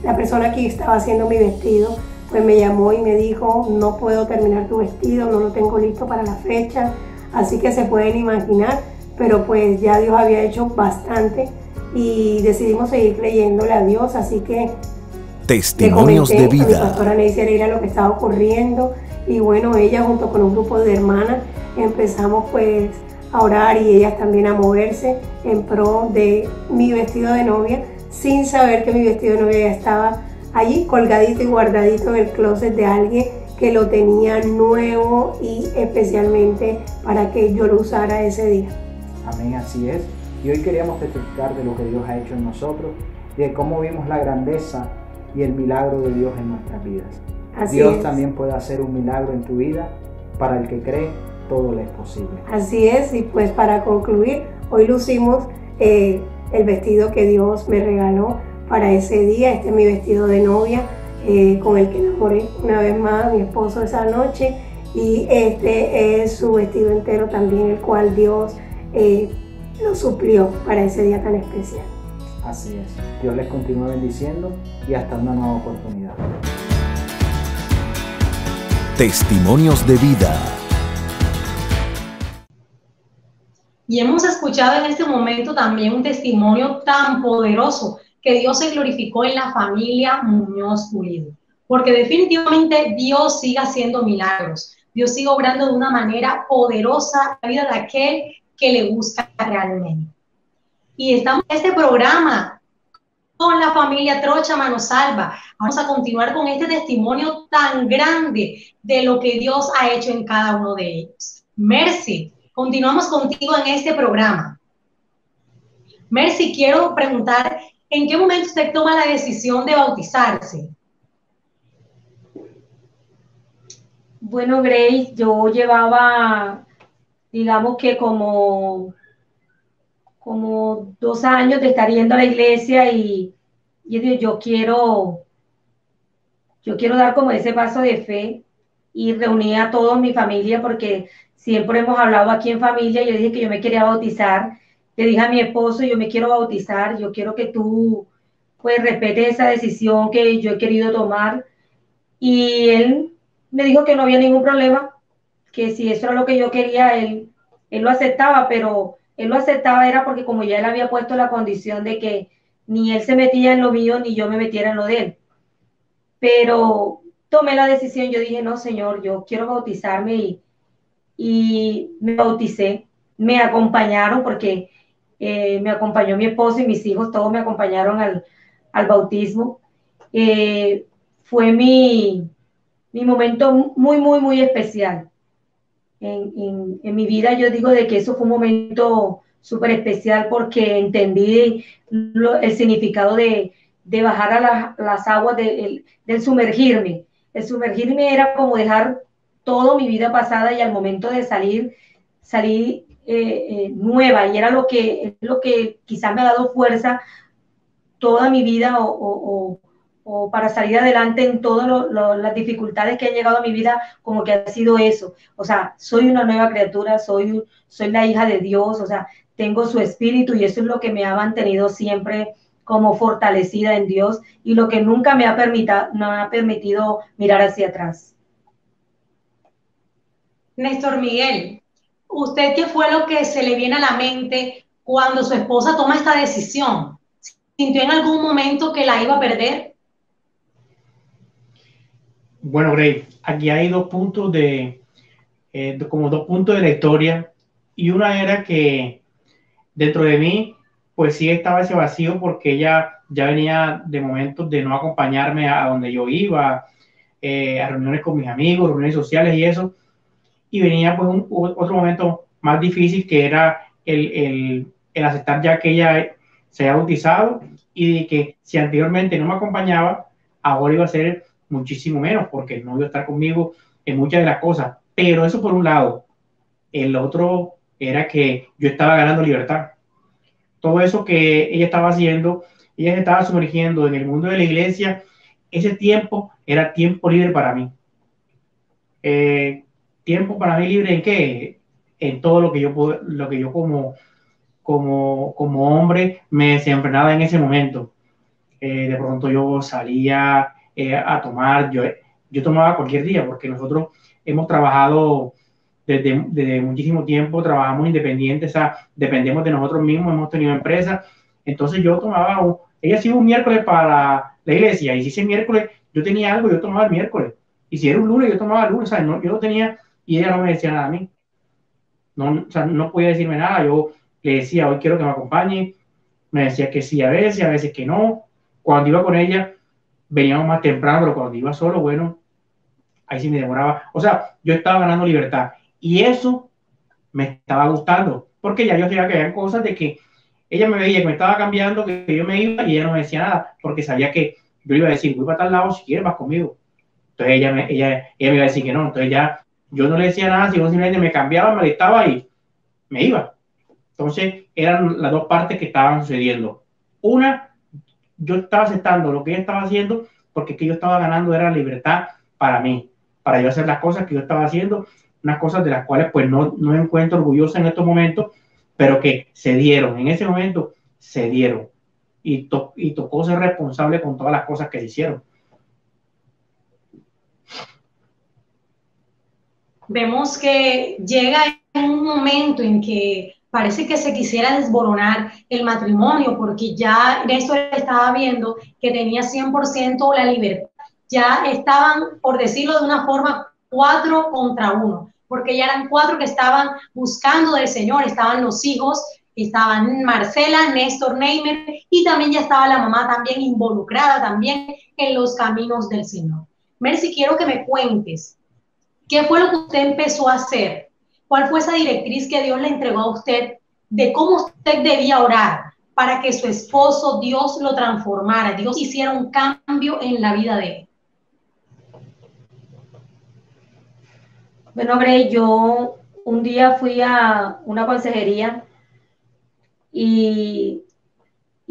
la persona que estaba haciendo mi vestido pues me llamó y me dijo: no puedo terminar tu vestido, no lo tengo listo para la fecha. Así que se pueden imaginar, pero pues ya Dios había hecho bastante y decidimos seguir creyéndole a Dios. Así que Testimonios de vida. A mi pastora Neisy Areira lo que estaba ocurriendo, y bueno, ella junto con un grupo de hermanas empezamos pues a orar y ellas también a moverse en pro de mi vestido de novia, sin saber que mi vestido de novia ya estaba allí colgadito y guardadito en el closet de alguien que lo tenía nuevo y especialmente para que yo lo usara ese día. Amén, así es. Y hoy queríamos testificar de lo que Dios ha hecho en nosotros y de cómo vimos la grandeza y el milagro de Dios en nuestras vidas. Así Dios es. también puede hacer un milagro en tu vida. Para el que cree, todo le es posible. Así es, y pues para concluir, hoy lucimos el vestido que Dios me regaló para ese día. Este es mi vestido de novia, con el que enamoré una vez más a mi esposo esa noche, y este es su vestido entero también, el cual Dios lo suplió para ese día tan especial. Así es. Dios les continúe bendiciendo y hasta una nueva oportunidad. Testimonios de vida. Y hemos escuchado en este momento también un testimonio tan poderoso que Dios se glorificó en la familia Muñoz Pulido. Porque definitivamente Dios sigue haciendo milagros. Dios sigue obrando de una manera poderosa en la vida de aquel que le busca realmente. Y estamos en este programa con la familia Trocha Mano Salva. Vamos a continuar con este testimonio tan grande de lo que Dios ha hecho en cada uno de ellos. Mercy, continuamos contigo en este programa. Mercy, quiero preguntar, ¿en qué momento usted toma la decisión de bautizarse? Bueno, Grace, yo llevaba, digamos que como 2 años de estar yendo a la iglesia y yo digo, yo quiero dar como ese paso de fe y reuní a toda mi familia porque siempre hemos hablado aquí en familia. Yo dije que yo me quería bautizar. Le dije a mi esposo, yo me quiero bautizar, yo quiero que tú pues respetes esa decisión que yo he querido tomar. Y él me dijo que no había ningún problema, que si eso era lo que yo quería, él lo aceptaba, pero él lo aceptaba era porque como ya él había puesto la condición de que ni él se metía en lo mío ni yo me metiera en lo de él. Pero tomé la decisión, yo dije, no, Señor, yo quiero bautizarme y me bauticé. Me acompañaron porque me acompañó mi esposo y mis hijos, todos me acompañaron al bautismo. Fue mi momento muy, muy, muy especial. En mi vida yo digo de que eso fue un momento súper especial porque entendí el significado de bajar a las aguas, del sumergirme. El sumergirme era como dejar toda mi vida pasada y al momento de salir nueva, y era lo que quizás me ha dado fuerza toda mi vida o para salir adelante en todas las dificultades que han llegado a mi vida, como que ha sido eso. O sea, soy una nueva criatura, soy la hija de Dios, o sea, tengo su espíritu y eso es lo que me ha mantenido siempre como fortalecida en Dios y lo que nunca me ha permitido mirar hacia atrás. Néstor Miguel, ¿usted qué fue lo que se le viene a la mente cuando su esposa toma esta decisión? ¿Sintió en algún momento que la iba a perder? Bueno, Grey, aquí hay dos puntos como dos puntos de la historia, y una era que dentro de mí, pues sí estaba ese vacío porque ella ya venía de momentos de no acompañarme a donde yo iba, a reuniones con mis amigos, reuniones sociales y eso, y venía pues otro momento más difícil que era el aceptar ya que ella se había bautizado y de que si anteriormente no me acompañaba, ahora iba a ser muchísimo menos porque no iba a estar conmigo en muchas de las cosas. Pero eso por un lado. El otro era que yo estaba ganando libertad. Todo eso que ella estaba haciendo, ella se estaba sumergiendo en el mundo de la iglesia, ese tiempo era tiempo libre para mí. ¿Tiempo para mí libre en qué? En todo lo que yo como hombre me desenfrenaba en ese momento. De pronto yo salía a tomar, yo tomaba cualquier día porque nosotros hemos trabajado desde muchísimo tiempo, trabajamos independientes, o sea, dependemos de nosotros mismos, hemos tenido empresas. Entonces yo tomaba, ella se iba un miércoles para la iglesia y si ese miércoles yo tenía algo, yo tomaba el miércoles. Y si era un lunes, yo tomaba el lunes, o sea, no, yo no tenía, y ella no me decía nada a mí. No, o sea, no podía decirme nada, yo le decía, hoy quiero que me acompañe, me decía que sí a veces que no. Cuando iba con ella, veníamos más temprano, pero cuando iba solo, bueno, ahí sí me demoraba. O sea, yo estaba ganando libertad. Y eso me estaba gustando, porque ya yo sabía que había cosas de que ella me veía que me estaba cambiando, que yo me iba y ella no me decía nada, porque sabía que yo iba a decir, voy para tal lado, si quieres vas conmigo. Entonces ella me iba a decir que no, entonces ya yo no le decía nada, sino simplemente me cambiaba, me alistaba y me iba. Entonces eran las dos partes que estaban sucediendo. Una, yo estaba aceptando lo que ella estaba haciendo, porque que yo estaba ganando era libertad para mí, para yo hacer las cosas que yo estaba haciendo, unas cosas de las cuales pues no me encuentro orgullosa en estos momentos, pero que se dieron, en ese momento se dieron. Y tocó ser responsable con todas las cosas que se hicieron. Vemos que llega en un momento en que parece que se quisiera desboronar el matrimonio, porque ya Néstor estaba viendo que tenía 100% la libertad. Ya estaban, por decirlo de una forma, 4 contra 1, porque ya eran 4 que estaban buscando del Señor, estaban los hijos, estaban Marcela, Néstor, Neymer, y también ya estaba la mamá también involucrada también en los caminos del Señor. Mercy, quiero que me cuentes, ¿qué fue lo que usted empezó a hacer? ¿Cuál fue esa directriz que Dios le entregó a usted de cómo usted debía orar para que su esposo, Dios lo transformara, Dios hiciera un cambio en la vida de él? Bueno, Grey, yo un día fui a una consejería y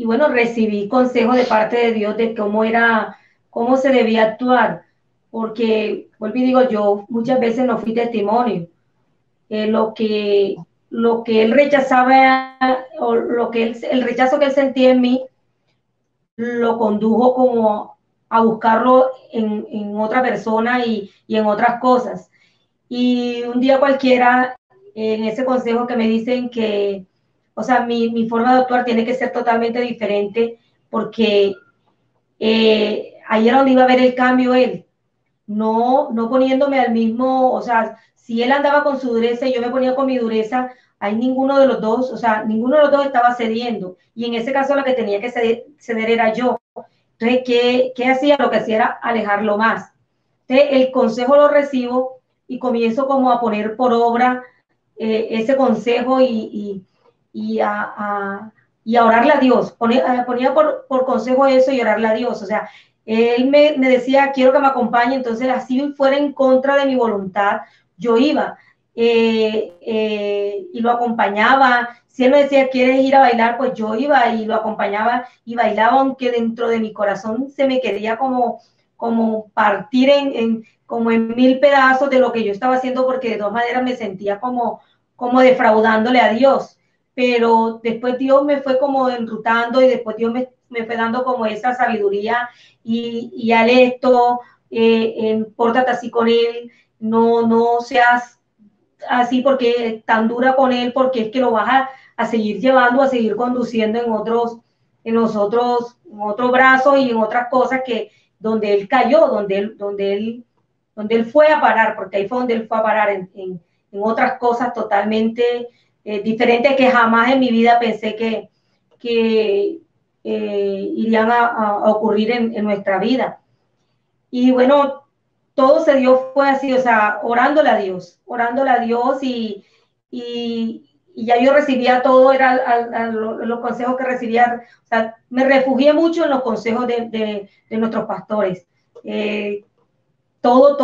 bueno, recibí consejo de parte de Dios de cómo se debía actuar, porque, vuelvo y digo, yo muchas veces no fui testimonio. Lo que él rechazaba, o el rechazo que él sentía en mí, lo condujo como a buscarlo en otra persona y en otras cosas. Y un día cualquiera, en ese consejo que me dicen que, o sea, mi forma de actuar tiene que ser totalmente diferente, porque ahí era donde iba a ver el cambio él, no poniéndome al mismo, o sea, si él andaba con su dureza y yo me ponía con mi dureza, ahí ninguno de los dos, o sea, ninguno de los dos estaba cediendo, y en ese caso lo que tenía que ceder era yo. Entonces, ¿qué hacía? Lo que hacía era alejarlo más. Entonces, el consejo lo recibo y comienzo como a poner por obra ese consejo y a orarle a Dios. Ponía por consejo eso y orarle a Dios. O sea, él me decía, quiero que me acompañe, entonces así fuera en contra de mi voluntad, yo iba y lo acompañaba. Si él me decía, ¿quieres ir a bailar? Pues yo iba y lo acompañaba y bailaba, aunque dentro de mi corazón se me quería como partir como en mil pedazos de lo que yo estaba haciendo, porque de todas maneras me sentía como defraudándole a Dios. Pero después Dios me fue como enrutando y después Dios me fue dando como esa sabiduría y al esto, pórtate así con él, no seas así porque tan dura con él, porque es que lo vas a seguir llevando, a seguir conduciendo en los otros brazos y en otras cosas que donde él cayó, donde él fue a parar, porque ahí fue donde él fue a parar en otras cosas totalmente diferentes que jamás en mi vida pensé que irían a ocurrir en nuestra vida. Y bueno, todo se dio, fue así, o sea, orándole a Dios y ya yo recibía todo, era los consejos que recibía, o sea, me refugié mucho en los consejos de nuestros pastores. Todo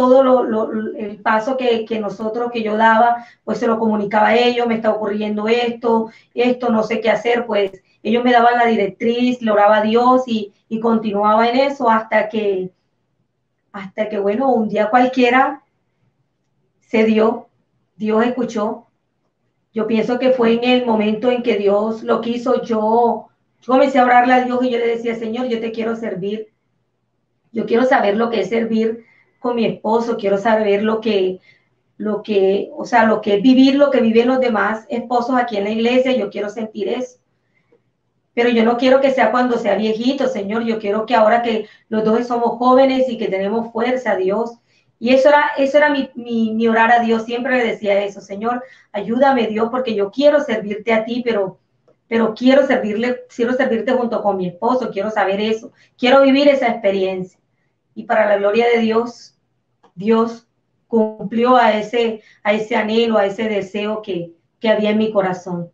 el paso que yo daba, pues se lo comunicaba a ellos, me está ocurriendo esto, no sé qué hacer, pues ellos me daban la directriz, le oraba a Dios y continuaba en eso hasta que bueno, un día cualquiera se dio, Dios escuchó. Yo pienso que fue en el momento en que Dios lo quiso, yo comencé a orarle a Dios y yo le decía, Señor, yo te quiero servir, yo quiero saber lo que es servir con mi esposo, quiero saber lo que es vivir lo que viven los demás esposos aquí en la iglesia, yo quiero sentir eso. Pero yo no quiero que sea cuando sea viejito, Señor, yo quiero que ahora que los dos somos jóvenes y que tenemos fuerza, Dios. Y eso era mi orar a Dios, siempre le decía eso, Señor, ayúdame Dios, porque yo quiero servirte a ti, pero quiero servirte junto con mi esposo, quiero saber eso, quiero vivir esa experiencia. Y para la gloria de Dios, Dios cumplió a ese anhelo, a ese deseo que había en mi corazón.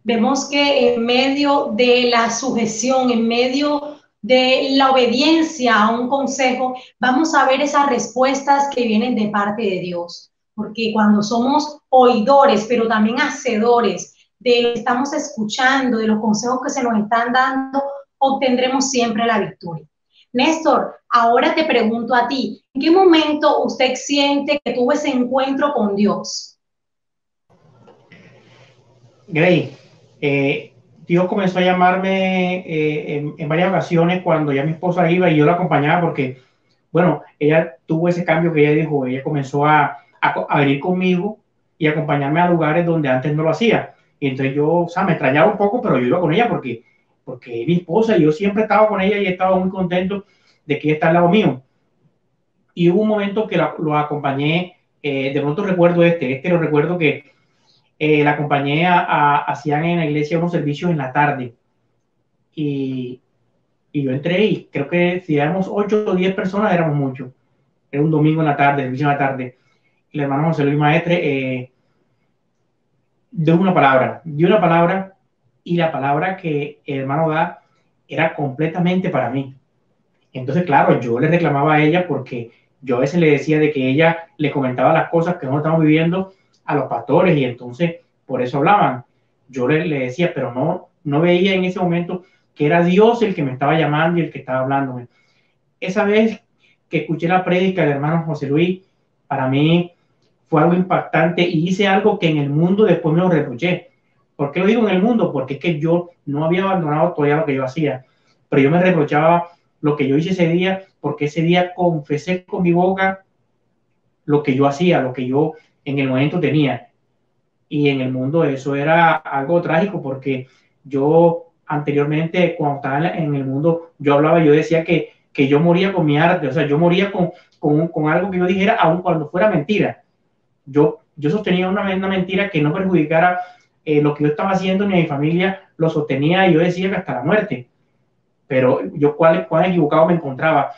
Vemos que en medio de la sujeción, en medio de la obediencia a un consejo, vamos a ver esas respuestas que vienen de parte de Dios. Porque cuando somos oidores, pero también hacedores de lo que estamos escuchando, de los consejos que se nos están dando, obtendremos siempre la victoria. Néstor, ahora te pregunto a ti, ¿en qué momento usted siente que tuvo ese encuentro con Dios? Grey, Dios comenzó a llamarme en varias ocasiones cuando ya mi esposa iba y yo la acompañaba porque, bueno, ella tuvo ese cambio que ella dijo, ella comenzó a venir conmigo y acompañarme a lugares donde antes no lo hacía. Y entonces yo, o sea, me extrañaba un poco, pero yo iba con ella porque es mi esposa y yo siempre estaba con ella y estaba muy contento de que ella está al lado mío. Y hubo un momento que lo acompañé, de pronto recuerdo lo recuerdo que la acompañé hacían en la iglesia unos servicios en la tarde y yo entré y creo que si éramos 8 o 10 personas éramos muchos. Era un domingo en la tarde, servicio en la tarde. El hermano José Luis Maestre dio una palabra y la palabra que el hermano da era completamente para mí. Entonces, claro, yo le reclamaba a ella porque yo a veces le decía de que ella le comentaba las cosas que nosotros estamos viviendo a los pastores y entonces por eso hablaban. yo le decía, pero no veía en ese momento que era Dios el que me estaba llamando y el que estaba hablándome. Esa vez que escuché la prédica del hermano José Luis, para mí fue algo impactante y hice algo que en el mundo después me lo reproché. ¿Por qué lo digo en el mundo? Porque es que yo no había abandonado todavía lo que yo hacía, pero yo me reprochaba lo que yo hice ese día, porque ese día confesé con mi boca lo que yo hacía, lo que yo en el momento tenía. Y en el mundo eso era algo trágico, porque yo anteriormente, cuando estaba en el mundo, yo hablaba, yo decía que yo moría con mi arte, o sea, yo moría con algo que yo dijera, aun cuando fuera mentira. Yo sostenía una mentira que no perjudicara lo que yo estaba haciendo, ni a mi familia lo sostenía, y yo decía que hasta la muerte. Pero yo cuán equivocado me encontraba.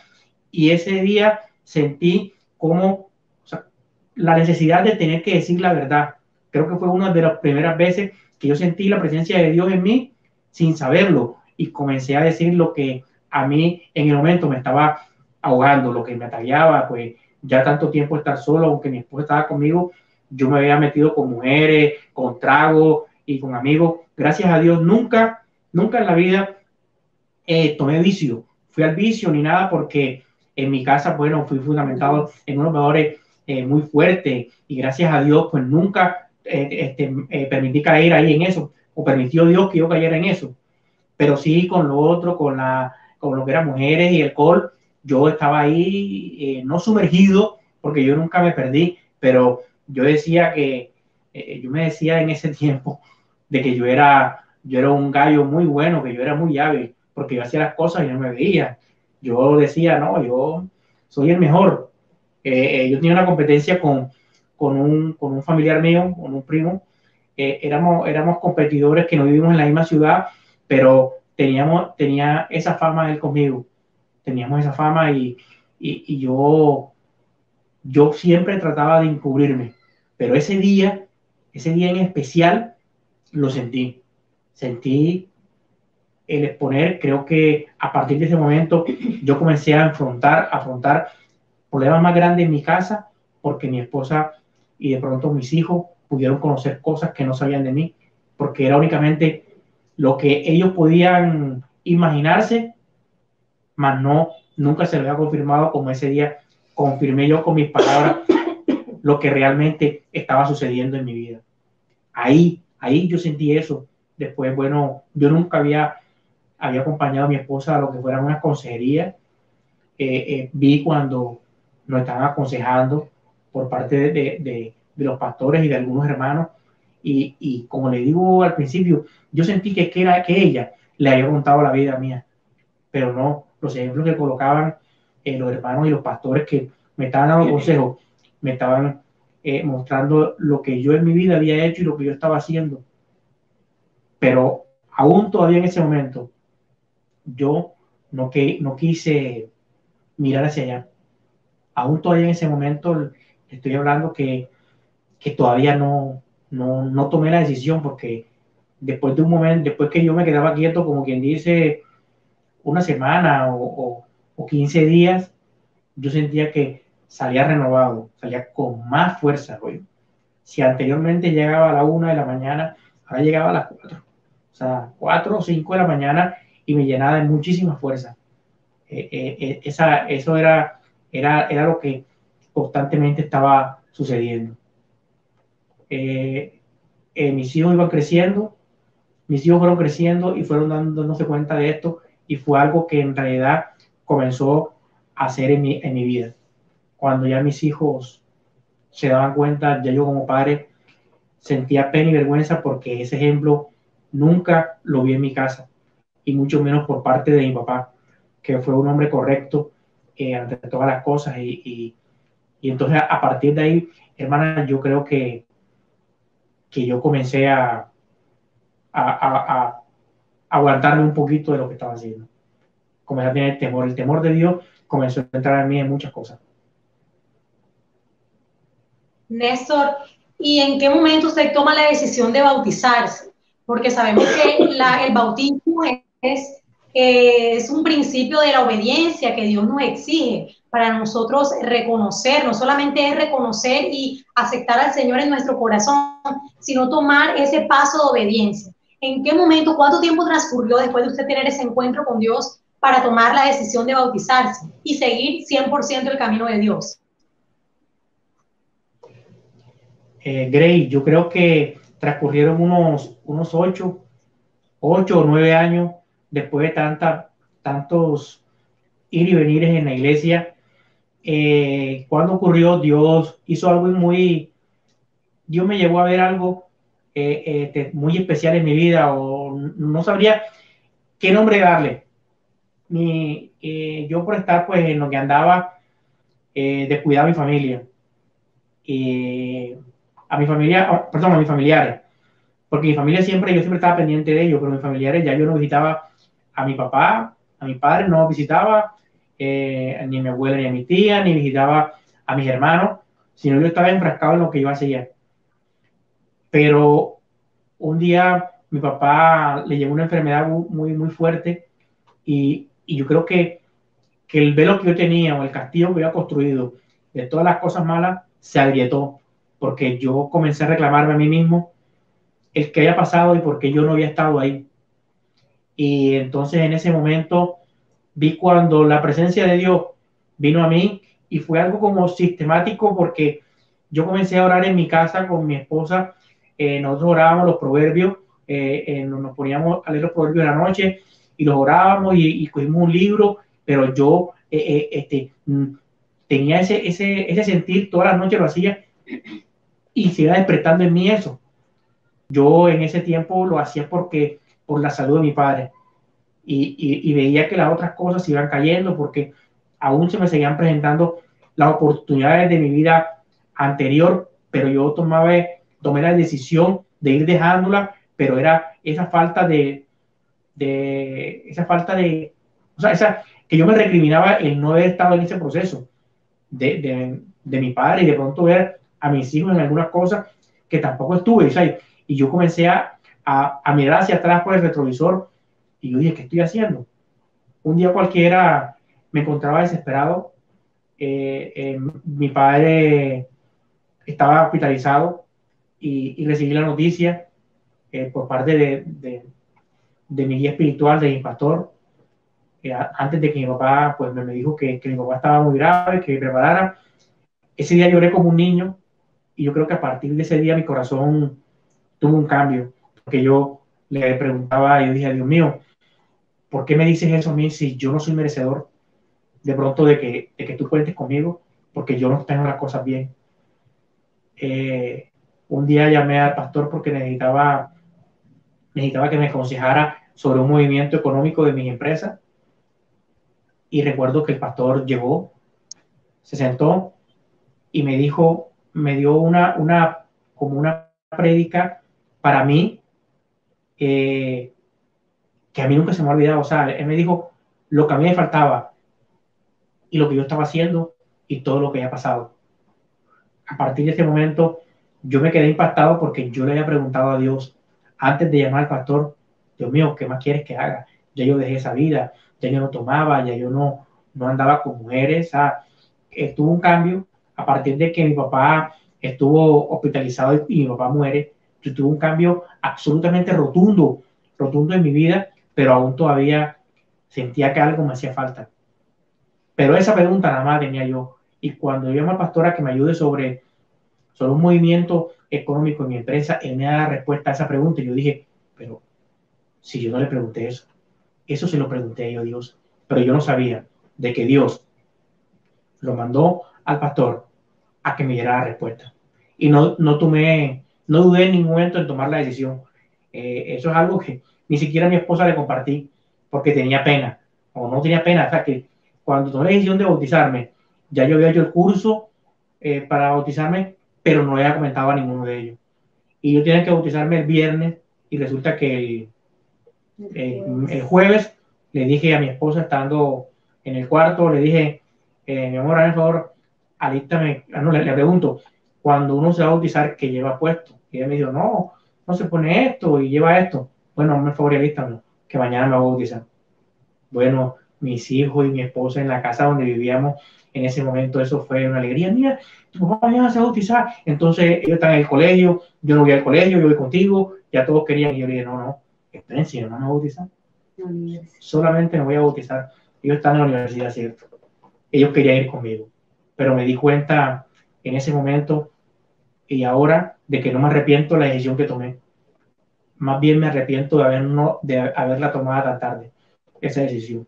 Y ese día sentí como, o sea, la necesidad de tener que decir la verdad. Creo que fue una de las primeras veces que yo sentí la presencia de Dios en mí sin saberlo, y comencé a decir lo que a mí en el momento me estaba ahogando, lo que me ataviaba, pues ya tanto tiempo estar solo, aunque mi esposa estaba conmigo, yo me había metido con mujeres, con tragos y con amigos. Gracias a Dios nunca en la vida tomé vicio, fui al vicio ni nada, porque en mi casa, bueno, fui fundamentado en unos valores muy fuertes, y gracias a Dios pues nunca permití caer ahí en eso, o permitió Dios que yo cayera en eso. Pero sí con lo otro, con lo que eran mujeres y alcohol, yo estaba ahí no sumergido, porque yo nunca me perdí, pero yo decía que, yo me decía en ese tiempo de que yo era un gallo muy bueno, que yo era muy hábil, porque yo hacía las cosas y no me veía. Yo decía, no, yo soy el mejor. Yo tenía una competencia con un familiar mío, con un primo. Éramos competidores que no vivimos en la misma ciudad, pero tenía esa fama él conmigo. Teníamos esa fama, y yo siempre trataba de encubrirme. Pero ese día en especial, lo sentí. Sentí el exponer. Creo que a partir de ese momento yo comencé a afrontar problemas más grandes en mi casa, porque mi esposa y de pronto mis hijos pudieron conocer cosas que no sabían de mí, porque era únicamente lo que ellos podían imaginarse, mas nunca se lo había confirmado como ese día confirmé yo con mis palabras lo que realmente estaba sucediendo en mi vida. Ahí yo sentí eso. Después, bueno, yo nunca había acompañado a mi esposa a lo que fuera una consejería. Vi cuando nos estaban aconsejando por parte de los pastores y de algunos hermanos, y como le digo al principio, yo sentí que ella le había contado la vida mía, pero no, los ejemplos que colocaban los hermanos y los pastores que me estaban dando consejos, me estaban mostrando lo que yo en mi vida había hecho y lo que yo estaba haciendo. Pero aún todavía en ese momento yo no quise mirar hacia allá. Aún todavía en ese momento estoy hablando que todavía no tomé la decisión, porque después de un momento, después que yo me quedaba quieto, como quien dice, una semana o 15 días, yo sentía que salía renovado, salía con más fuerza, güey. Si anteriormente llegaba a la 1 de la mañana, ahora llegaba a las 4. O sea, 4 o 5 de la mañana, y me llenaba de muchísima fuerza. Eso era lo que constantemente estaba sucediendo. Mis hijos iban creciendo, mis hijos fueron creciendo y fueron dándose cuenta de esto, y fue algo que en realidad comenzó a hacer en mi vida. Cuando ya mis hijos se daban cuenta, ya yo como padre sentía pena y vergüenza, porque ese ejemplo nunca lo vi en mi casa, y mucho menos por parte de mi papá, que fue un hombre correcto ante todas las cosas, y entonces a partir de ahí, hermana, yo creo que yo comencé a aguantarme un poquito de lo que estaba haciendo. Comencé a tener el temor de Dios comenzó a entrar en mí en muchas cosas. Néstor, ¿y en qué momento usted toma la decisión de bautizarse? Porque sabemos que el bautismo es un principio de la obediencia que Dios nos exige para nosotros reconocer. No solamente es reconocer y aceptar al Señor en nuestro corazón, sino tomar ese paso de obediencia. ¿En qué momento, cuánto tiempo transcurrió después de usted tener ese encuentro con Dios para tomar la decisión de bautizarse y seguir 100% el camino de Dios? Gray, yo creo que transcurrieron unos 8 o 9 años después de tantos ir y venires en la iglesia. Cuando ocurrió, Dios hizo algo Dios me llevó a ver algo muy especial en mi vida, o no sabría qué nombre darle. Yo por estar pues en lo que andaba, descuidaba a mi familia, a mis familiares, porque mi familia yo siempre estaba pendiente de ellos, pero mis familiares ya yo no visitaba a mi papá, a mi padre, no visitaba ni a mi abuela ni a mi tía, ni visitaba a mis hermanos, sino yo estaba enfrascado en lo que yo hacía. Pero un día mi papá le llegó una enfermedad muy fuerte, y yo creo que el velo que yo tenía, o el castillo que yo había construido de todas las cosas malas, se agrietó, porque yo comencé a reclamarme a mí mismo el que había pasado y por qué yo no había estado ahí. Y entonces en ese momento vi cuando la presencia de Dios vino a mí, y fue algo como sistemático, porque yo comencé a orar en mi casa con mi esposa. Nosotros orábamos los proverbios, nos poníamos a leer los proverbios de la noche y los orábamos, y cogimos un libro, pero yo tenía ese sentir, todas las noches lo hacía, y se iba despertando en mí eso. Yo en ese tiempo lo hacía por la salud de mi padre, y veía que las otras cosas se iban cayendo, porque aún se me seguían presentando las oportunidades de mi vida anterior, pero yo tomé la decisión de ir dejándola, pero era esa falta de, o sea, que yo me recriminaba el no haber estado en ese proceso de mi padre, y de pronto ver a mis hijos en algunas cosas que tampoco estuve, o sea, y yo comencé a mirar hacia atrás por el retrovisor, y yo dije, ¿qué estoy haciendo? Un día cualquiera me encontraba desesperado. Mi padre estaba hospitalizado, y recibí la noticia por parte de mi guía espiritual, de mi pastor, antes de que mi papá, pues me dijo que mi papá estaba muy grave, que me preparara. Ese día lloré como un niño, y yo creo que a partir de ese día mi corazón tuvo un cambio, porque yo le preguntaba, y yo dije, Dios mío, ¿por qué me dices eso a mí si yo no soy merecedor de pronto de que tú cuentes conmigo? Porque yo no tengo las cosas bien. Un día llamé al pastor porque necesitaba que me aconsejara sobre un movimiento económico de mi empresa, y recuerdo que el pastor llegó, se sentó y me dio como una prédica para mí, que a mí nunca se me ha olvidado. O sea, él me dijo lo que a mí me faltaba, y lo que yo estaba haciendo, y todo lo que había pasado. A partir de ese momento yo me quedé impactado, porque yo le había preguntado a Dios antes de llamar al pastor, Dios mío, ¿qué más quieres que haga? Ya yo dejé esa vida, ya yo no tomaba, ya yo no andaba con mujeres. O sea, estuvo un cambio a partir de que mi papá estuvo hospitalizado y mi papá muere. Yo tuve un cambio absolutamente rotundo en mi vida, pero aún todavía sentía que algo me hacía falta. Pero esa pregunta nada más tenía yo. Y cuando yo llamo al pastor a que me ayude sobre un movimiento económico en mi empresa, él me da la respuesta a esa pregunta. Y yo dije, pero si yo no le pregunté eso se lo pregunté yo a Dios. Pero yo no sabía de que Dios lo mandó al pastor a que me diera la respuesta. Y no dudé en ningún momento en tomar la decisión. Eso es algo que ni siquiera a mi esposa le compartí, porque tenía pena, o no tenía pena. O sea, que cuando tomé la decisión de bautizarme, ya yo había hecho el curso para bautizarme, pero no le había comentado a ninguno de ellos. Y yo tenía que bautizarme el viernes, y resulta que el jueves le dije a mi esposa, estando en el cuarto, le dije, mi amor, hazme el favor, alístame. Le pregunto, cuando uno se va a bautizar, ¿qué lleva puesto? Y ella me dijo, no se pone esto y lleva esto. Bueno, hazme el favor y alístame, que mañana me voy a bautizar. Bueno, mis hijos y mi esposa, en la casa donde vivíamos, En ese momento eso fue una alegría mía. Tu papá mañana se va a bautizar. Entonces ellos están en el colegio, yo no voy al colegio, yo voy contigo. Ya todos querían y yo le dije, no, espérense, no me van a bautizar. Solamente me voy a bautizar. Ellos están en la universidad, ¿cierto? Ellos querían ir conmigo. Pero me di cuenta en ese momento y ahora de que no me arrepiento de la decisión que tomé. Más bien me arrepiento de haberla tomado tan tarde, esa decisión.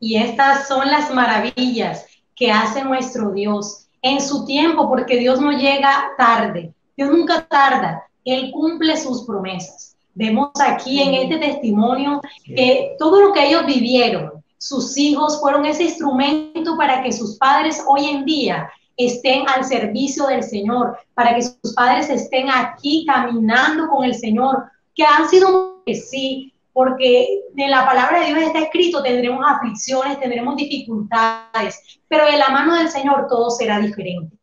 Y estas son las maravillas que hace nuestro Dios en su tiempo, porque Dios no llega tarde, Dios nunca tarda, Él cumple sus promesas. Vemos aquí en este testimonio que todo lo que ellos vivieron, sus hijos fueron ese instrumento para que sus padres hoy en día estén al servicio del Señor, para que sus padres estén aquí caminando con el Señor, que han sido que sí, porque en la palabra de Dios está escrito, tendremos aflicciones, tendremos dificultades, pero de la mano del Señor todo será diferente.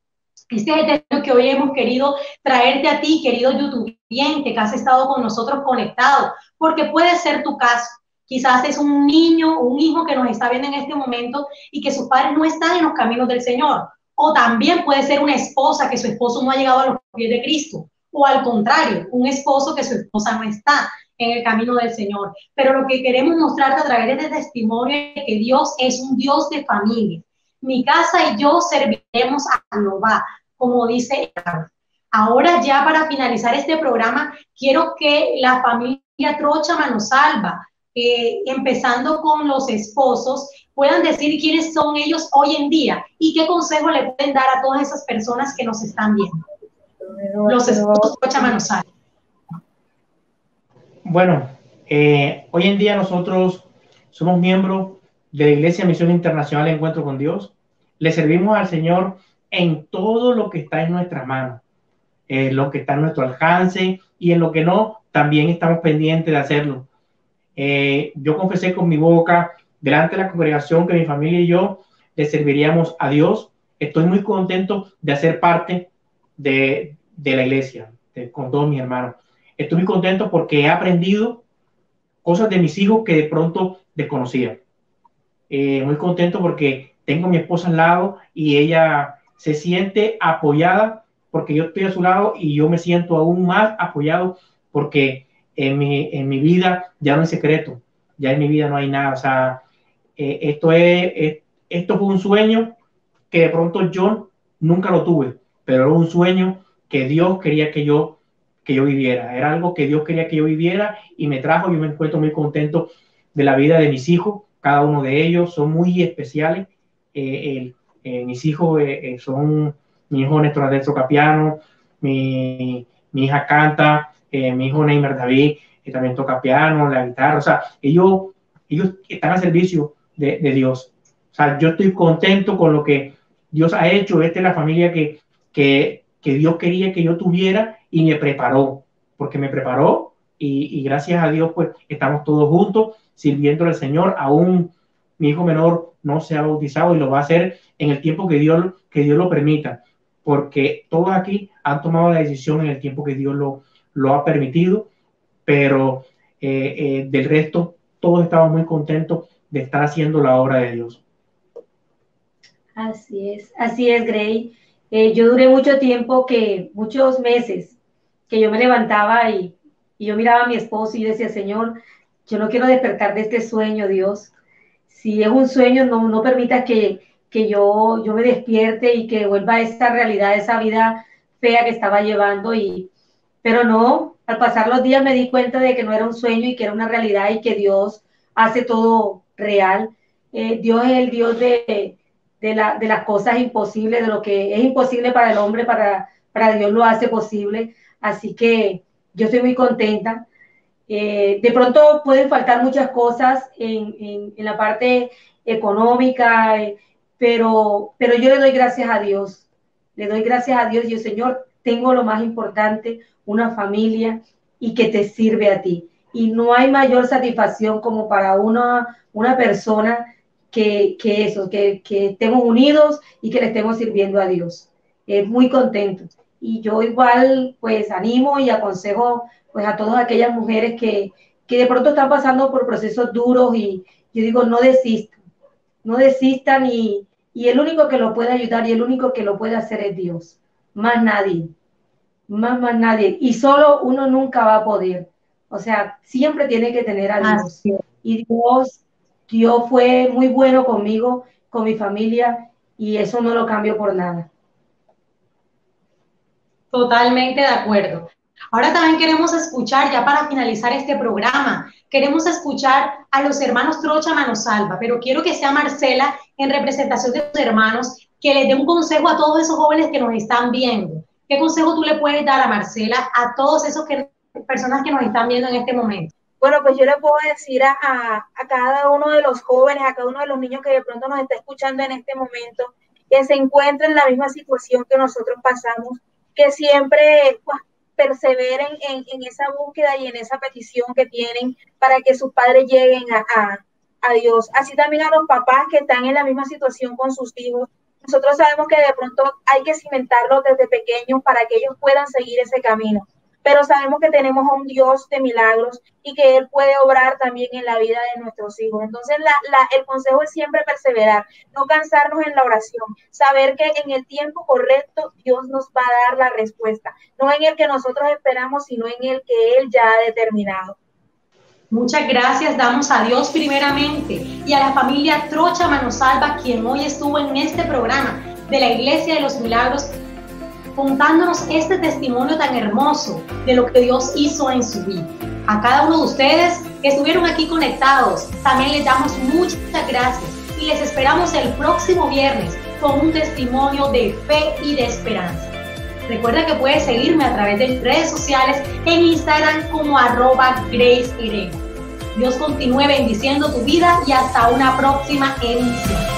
Este es el testimonio que hoy hemos querido traerte a ti, querido youtubiente, que has estado con nosotros conectado, porque puede ser tu caso. Quizás es un niño, un hijo que nos está viendo en este momento y que sus padres no están en los caminos del Señor. O también puede ser una esposa que su esposo no ha llegado a los pies de Cristo. O al contrario, un esposo que su esposa no está en el camino del Señor. Pero lo que queremos mostrarte a través de este testimonio es que Dios es un Dios de familia. Mi casa y yo serviremos a Jehová, como dice Aaron. Ahora ya para finalizar este programa, quiero que la familia Trocha Manosalva, empezando con los esposos, puedan decir quiénes son ellos hoy en día y qué consejo le pueden dar a todas esas personas que nos están viendo. Los esposos Trocha Manosalva. Bueno, hoy en día nosotros somos miembros de la Iglesia Misión Internacional Encuentro con Dios. Le servimos al Señor en todo lo que está en nuestras manos, lo que está en nuestro alcance y en lo que no, también estamos pendientes de hacerlo. Yo confesé con mi boca delante de la congregación que mi familia y yo le serviríamos a Dios. Estoy muy contento de hacer parte de la iglesia, con todos mis hermanos. Estoy muy contento porque he aprendido cosas de mis hijos que de pronto desconocía. Muy contento porque tengo a mi esposa al lado y ella se siente apoyada porque yo estoy a su lado y yo me siento aún más apoyado porque en mi vida ya no hay secreto, ya en mi vida no hay nada. O sea, esto fue un sueño que de pronto yo nunca lo tuve, pero era un sueño que Dios quería que yo viviera. Era algo que Dios quería que yo viviera y me trajo. Yo me encuentro muy contento de la vida de mis hijos. Cada uno de ellos son muy especiales. Mis hijos son mi hijo Néstor Adelso Capiano, mi hija canta, mi hijo Neymer David también toca piano, la guitarra. O sea, ellos están al servicio de Dios. O sea, yo estoy contento con lo que Dios ha hecho. Esta es la familia que Dios quería que yo tuviera y me preparó, porque me preparó y gracias a Dios pues estamos todos juntos sirviéndole al Señor. Aún mi hijo menor no se ha bautizado y lo va a hacer en el tiempo que Dios lo permita, porque todos aquí han tomado la decisión en el tiempo que Dios lo ha permitido, pero del resto todos estamos muy contentos de estar haciendo la obra de Dios. Así es, Grey. Yo duré mucho tiempo, muchos meses, que yo me levantaba y yo miraba a mi esposo y yo decía, Señor, yo no quiero despertar de este sueño, Dios. Si es un sueño, no permitas que yo me despierte y que vuelva a esa realidad, esa vida fea que estaba llevando. Pero no, al pasar los días me di cuenta de que no era un sueño y que era una realidad y que Dios hace todo real. Dios es el Dios de las cosas imposibles, de lo que es imposible para el hombre, para Dios lo hace posible. Así que yo estoy muy contenta. De pronto pueden faltar muchas cosas en la parte económica, pero yo le doy gracias a Dios. Le doy gracias a Dios y yo, Señor, tengo lo más importante, una familia y que te sirve a ti. Y no hay mayor satisfacción como para una persona que eso, que estemos unidos y que le estemos sirviendo a Dios. Muy contento. Y yo igual pues animo y aconsejo pues a todas aquellas mujeres que de pronto están pasando por procesos duros y yo digo no no desistan y el único que lo puede ayudar y el único que lo puede hacer es Dios, más nadie, más nadie, y solo uno nunca va a poder, o sea, siempre tiene que tener a Dios, y Dios fue muy bueno conmigo, con mi familia, y eso no lo cambio por nada. Totalmente de acuerdo. Ahora también queremos escuchar, ya para finalizar este programa, queremos escuchar a los hermanos Trocha Manosalva, pero quiero que sea Marcela, en representación de sus hermanos, que les dé un consejo a todos esos jóvenes que nos están viendo. ¿Qué consejo tú le puedes dar a Marcela, a todos esos personas que nos están viendo en este momento? Bueno, pues yo le puedo decir a cada uno de los jóvenes, a cada uno de los niños que de pronto nos está escuchando en este momento, que se encuentren en la misma situación que nosotros pasamos, que siempre pues, perseveren en esa búsqueda y en esa petición que tienen para que sus padres lleguen a Dios. Así también a los papás que están en la misma situación con sus hijos. Nosotros sabemos que de pronto hay que cimentarlos desde pequeños para que ellos puedan seguir ese camino. Pero sabemos que tenemos a un Dios de milagros y que Él puede obrar también en la vida de nuestros hijos. Entonces, el consejo es siempre perseverar, no cansarnos en la oración, saber que en el tiempo correcto Dios nos va a dar la respuesta, no en el que nosotros esperamos, sino en el que Él ya ha determinado. Muchas gracias damos a Dios primeramente y a la familia Trocha Manosalva, quien hoy estuvo en este programa de la Iglesia de los Milagros, contándonos este testimonio tan hermoso de lo que Dios hizo en su vida. A cada uno de ustedes que estuvieron aquí conectados, también les damos muchas gracias y les esperamos el próximo viernes con un testimonio de fe y de esperanza. Recuerda que puedes seguirme a través de redes sociales en Instagram como @GraceHereda. Dios continúe bendiciendo tu vida y hasta una próxima emisión.